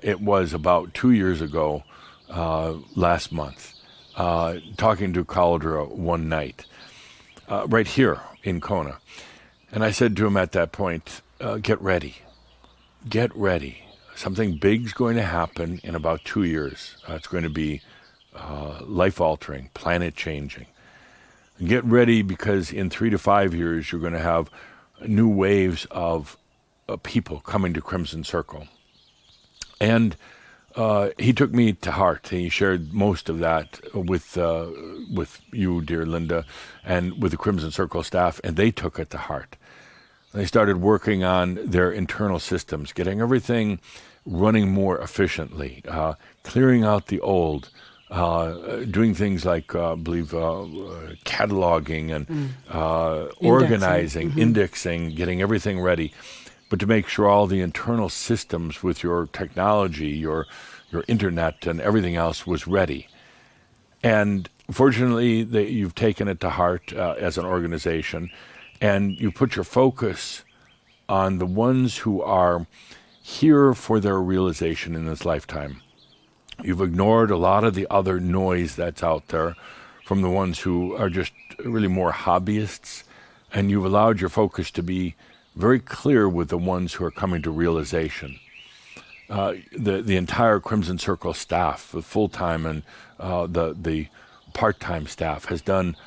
S1: it was about 2 years ago, last month, talking to Caldera one night, right here in Kona. And I said to him at that point, get ready. Get ready. Something big's going to happen in about 2 years. It's going to be life-altering, planet-changing. Get ready because in 3 to 5 years, you're going to have new waves of people coming to Crimson Circle. And he took me to heart. He shared most of that with you, dear Linda, and with the Crimson Circle staff, and they took it to heart. They started working on their internal systems, getting everything running more efficiently, clearing out the old, doing things like, I believe, cataloging and organizing, indexing, getting everything ready, but to make sure all the internal systems with your technology, your internet and everything else was ready. And fortunately, you've taken it to heart as an organization, and you put your focus on the ones who are here for their realization in this lifetime. You've ignored a lot of the other noise that's out there from the ones who are just really more hobbyists, and you've allowed your focus to be very clear with the ones who are coming to realization. The entire Crimson Circle staff, the full-time and the part-time staff, has done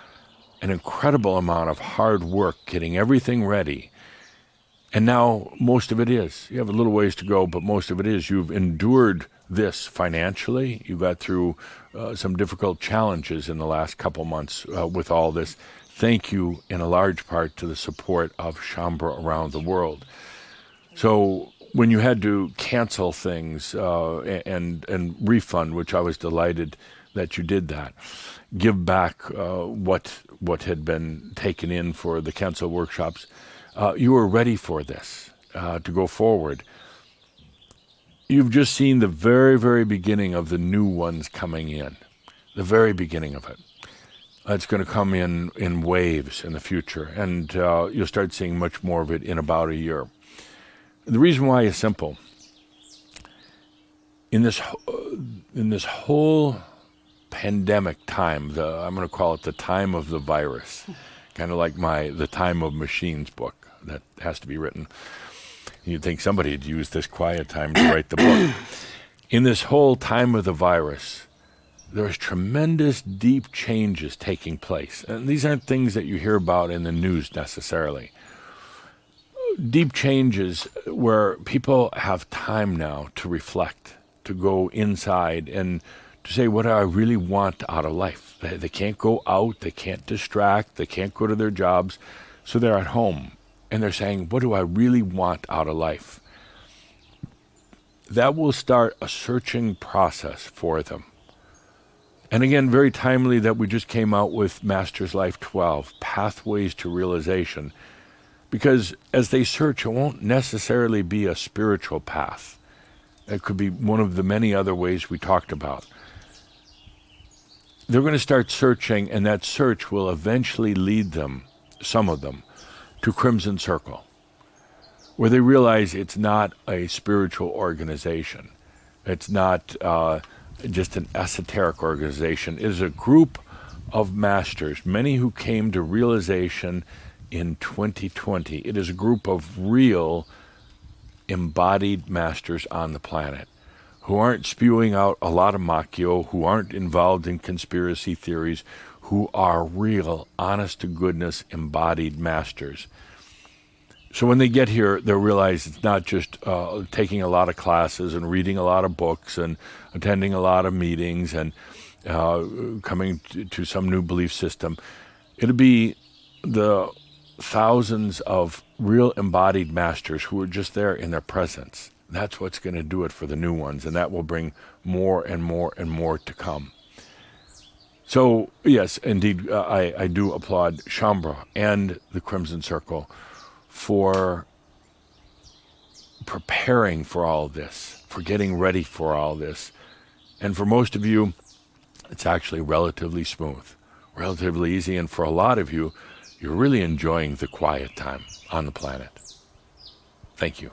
S1: an incredible amount of hard work getting everything ready. And now most of it is. You have a little ways to go, but most of it is. You've endured this financially. You got through some difficult challenges in the last couple months with all this. Thank you in a large part to the support of Shambhala around the world. So when you had to cancel things and refund, which I was delighted that you did that, give back what had been taken in for the canceled workshops, you were ready for this, to go forward. You've just seen the very, very beginning of the new ones coming in, the very beginning of it. It's going to come in waves in the future, and you'll start seeing much more of it in about a year. The reason why is simple. In this whole pandemic time, I'm going to call it the time of the virus, kind of like the Time of Machines book that has to be written. You'd think somebody had used this quiet time to write the book. In this whole time of the virus, there's tremendous deep changes taking place. And these aren't things that you hear about in the news necessarily. Deep changes where people have time now to reflect, to go inside and to say, what do I really want out of life? They can't go out, they can't distract, they can't go to their jobs, so they're at home. And they're saying, what do I really want out of life? That will start a searching process for them. And again, very timely that we just came out with Master's Life 12, Pathways to Realization, because as they search, it won't necessarily be a spiritual path. It could be one of the many other ways we talked about. They're going to start searching, and that search will eventually lead them, some of them, to Crimson Circle, where they realize it's not a spiritual organization. It's not just an esoteric organization. It is a group of masters, many who came to realization in 2020. It is a group of real embodied masters on the planet who aren't spewing out a lot of macchio, who aren't involved in conspiracy theories, who are real, honest to goodness, embodied masters. So when they get here, they'll realize it's not just taking a lot of classes and reading a lot of books and attending a lot of meetings and coming to some new belief system. It'll be the thousands of real embodied masters who are just there in their presence. That's what's going to do it for the new ones, and that will bring more and more and more to come. So, yes, indeed, I do applaud Shaumbra and the Crimson Circle for preparing for all this, for getting ready for all this. And for most of you, it's actually relatively smooth, relatively easy. And for a lot of you, you're really enjoying the quiet time on the planet. Thank you.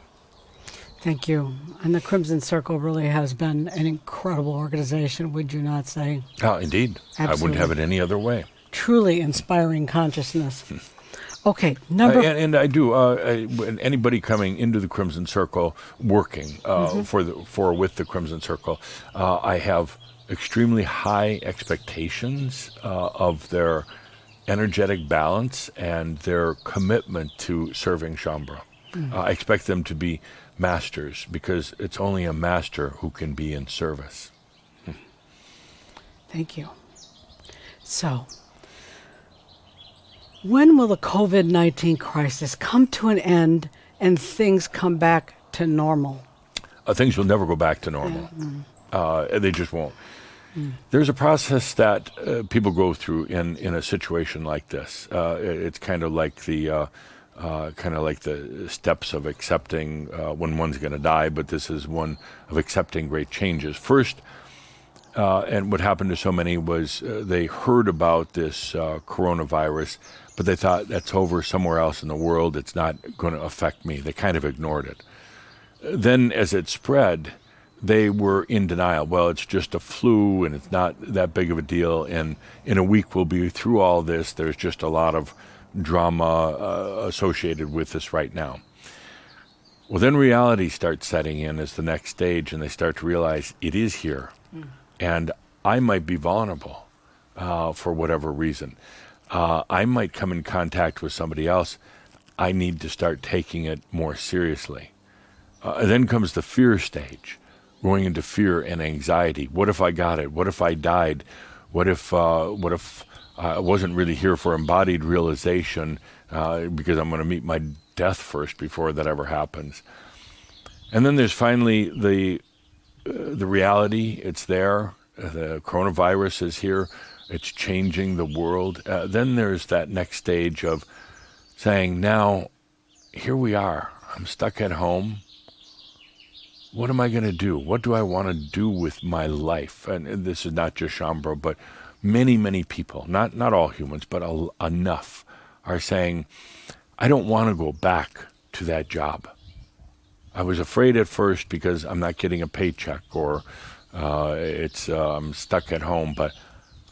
S2: Thank you. And the Crimson Circle really has been an incredible organization, would you not say?
S1: Oh, indeed.
S2: Absolutely.
S1: I wouldn't have it any other way.
S2: Truly inspiring consciousness. Okay,
S1: and I do. Anybody coming into the Crimson Circle, working with the Crimson Circle, I have extremely high expectations of their energetic balance and their commitment to serving Shaumbra. I expect them to be masters because it's only a master who can be in service.
S2: Thank you. So, when will the COVID-19 crisis come to an end and things come back to normal?
S1: Things will never go back to normal. They just won't. There's a process that people go through in a situation like this. It's kind of like the steps of accepting when one's going to die, but this is one of accepting great changes. First, and what happened to so many was they heard about this coronavirus, but they thought that's over somewhere else in the world. It's not going to affect me. They kind of ignored it. Then as it spread, they were in denial. Well, it's just a flu and it's not that big of a deal. And in a week we'll be through all this. There's just a lot of drama associated with this right now. Well, then reality starts setting in as the next stage, and they start to realize it is here. And I might be vulnerable for whatever reason. I might come in contact with somebody else. I need to start taking it more seriously. And then comes the fear stage, going into fear and anxiety. What if I got it? What if I died? What if I wasn't really here for embodied realization because I'm going to meet my death first before that ever happens? And then there's finally the reality. It's there. The coronavirus is here. It's changing the world. Then there's that next stage of saying, now, here we are. I'm stuck at home. What am I going to do? What do I want to do with my life? And this is not just Shaumbra, but many, many people, not all humans, but enough, are saying, I don't want to go back to that job. I was afraid at first because I'm not getting a paycheck or I'm stuck at home, but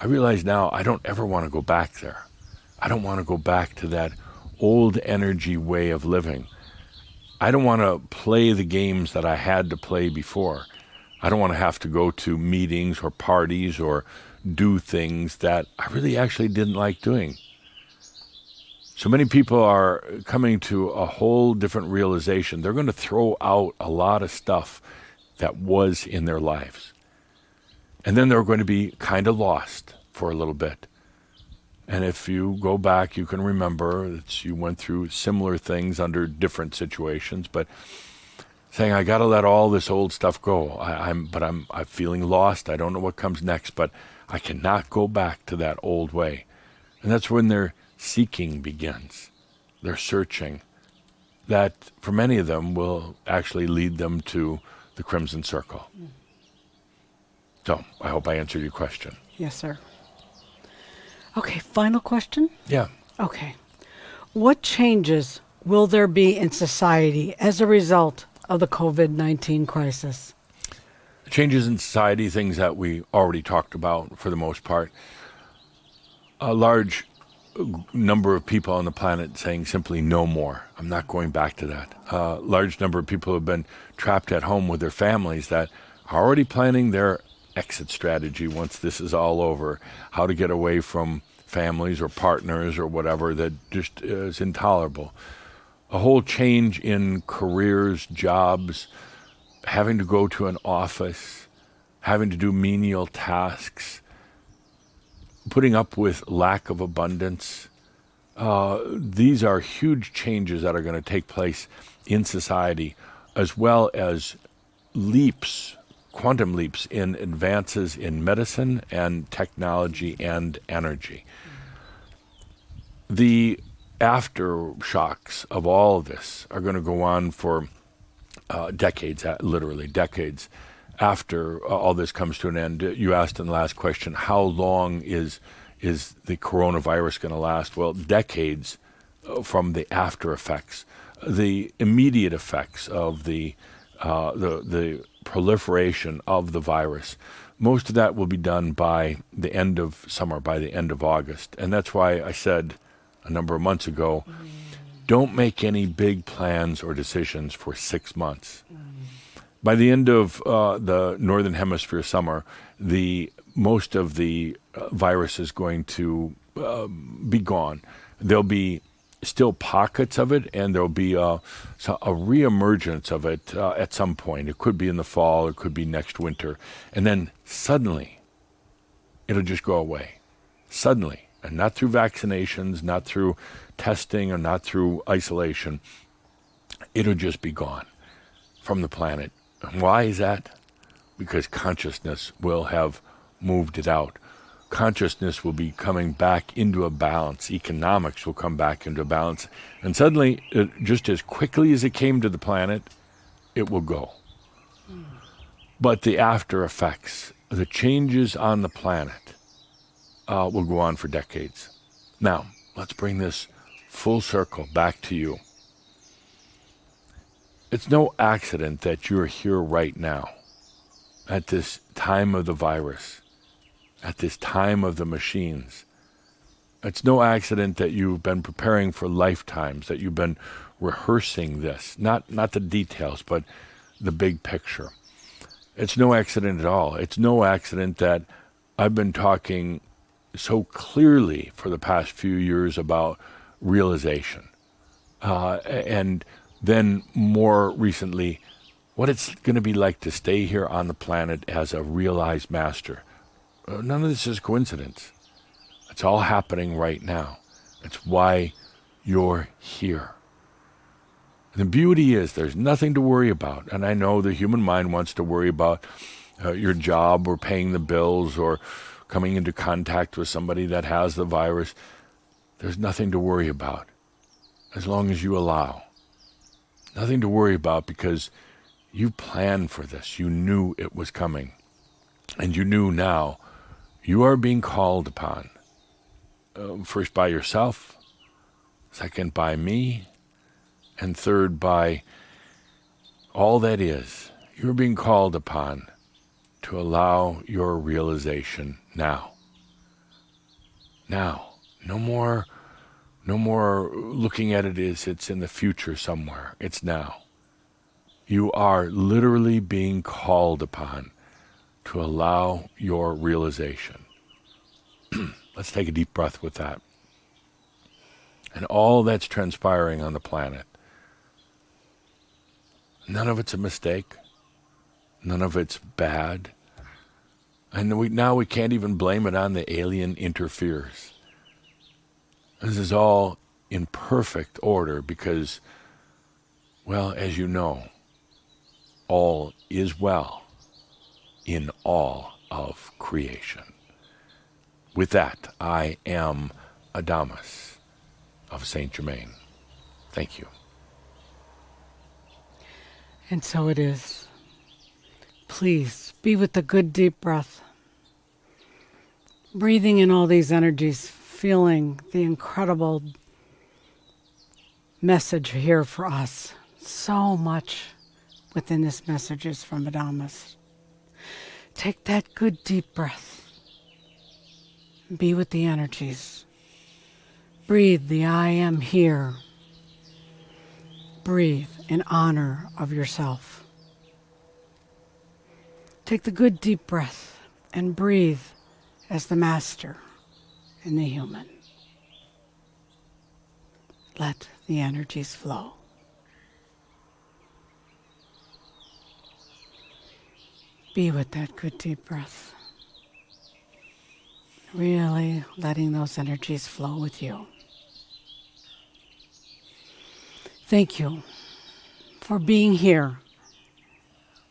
S1: I realize now I don't ever want to go back there. I don't want to go back to that old energy way of living. I don't want to play the games that I had to play before. I don't want to have to go to meetings or parties or do things that I really actually didn't like doing. So many people are coming to a whole different realization. They're going to throw out a lot of stuff that was in their lives. And then they're going to be kind of lost for a little bit. And if you go back, you can remember that you went through similar things under different situations, but saying, I got to let all this old stuff go. I'm feeling lost. I don't know what comes next, but I cannot go back to that old way. And that's when their seeking begins. They're searching. That, for many of them, will actually lead them to the Crimson Circle. So, I hope I answered your question.
S2: Yes, sir. Okay, final question?
S1: Yeah.
S2: Okay. What changes will there be in society as a result of the COVID-19 crisis?
S1: Changes in society, things that we already talked about for the most part. A large number of people on the planet saying simply no more. I'm not going back to that. A large number of people have been trapped at home with their families that are already planning their exit strategy once this is all over, how to get away from families or partners or whatever that just is intolerable. A whole change in careers, jobs, having to go to an office, having to do menial tasks, putting up with lack of abundance. These are huge changes that are going to take place in society, as well as leaps, quantum leaps in advances in medicine and technology and energy. The aftershocks of all of this are going to go on for decades, literally decades, after all this comes to an end. You asked in the last question, how long is the coronavirus going to last? Well, decades from the after effects. The immediate effects of the proliferation of the virus, most of that will be done by the end of summer, by the end of August. And that's why I said a number of months ago, don't make any big plans or decisions for 6 months. By the end of the Northern Hemisphere summer, most of the virus is going to be gone. There'll be still pockets of it, and there'll be a reemergence of it at some point. It could be in the fall, it could be next winter. And then suddenly, it'll just go away. Suddenly. And not through vaccinations, not through testing, or not through isolation. It'll just be gone from the planet. And why is that? Because consciousness will have moved it out. Consciousness will be coming back into a balance. Economics will come back into a balance. And suddenly, just as quickly as it came to the planet, it will go. But the after effects, the changes on the planet, will go on for decades. Now, let's bring this full circle back to you. It's no accident that you're here right now, at this time of the virus, at this time of the machines. It's no accident that you've been preparing for lifetimes, that you've been rehearsing this, not the details, but the big picture. It's no accident at all. It's no accident that I've been talking so clearly for the past few years about realization. And then more recently, what it's going to be like to stay here on the planet as a realized master. None of this is coincidence. It's all happening right now. It's why you're here. And the beauty is there's nothing to worry about. And I know the human mind wants to worry about your job or paying the bills or coming into contact with somebody that has the virus. There's nothing to worry about as long as you allow. Nothing to worry about because you planned for this. You knew it was coming. And you knew now you are being called upon. First by yourself, second by me, and third by all that is. You're being called upon to allow your realization now. Now. No more looking at it as it's in the future somewhere. It's now. You are literally being called upon to allow your realization. Let's take a deep breath with that. And all that's transpiring on the planet, none of it's a mistake. None of it's bad. And now we can't even blame it on the alien interferes. This is all in perfect order because, well, as you know, all is well in all of creation. With that, I am Adamus of Saint Germain. Thank you.
S2: And so it is. Please be with the good deep breath. Breathing in all these energies, feeling the incredible message here for us. So much within this message is from Adamus. Take that good deep breath. Be with the energies. Breathe the I am here. Breathe in honor of yourself. Take the good deep breath and breathe as the master in the human. Let the energies flow. Be with that good deep breath. Really letting those energies flow with you. Thank you for being here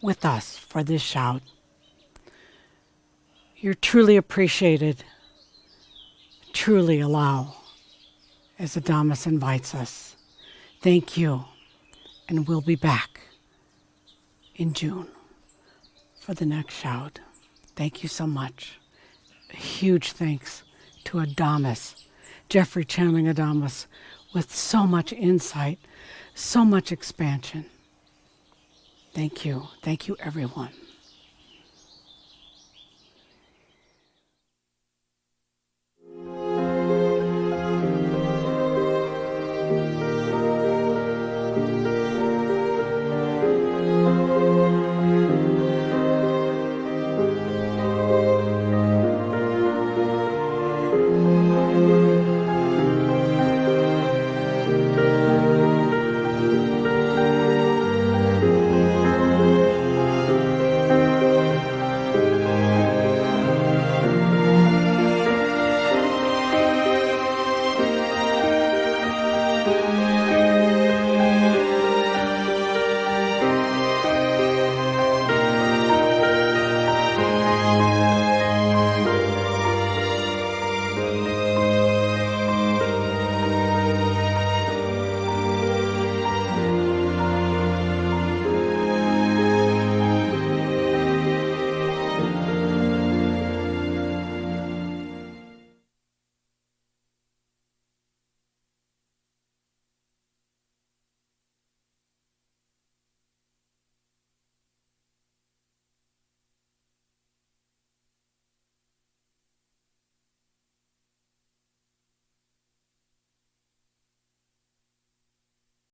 S2: with us for this shout. You're truly appreciated. Truly allow, as Adamus invites us. Thank you, and we'll be back in June for the next shout. Thank you so much. A huge thanks to Adamus, Jeffrey channeling Adamus, with so much insight, so much expansion. Thank you. Thank you, everyone.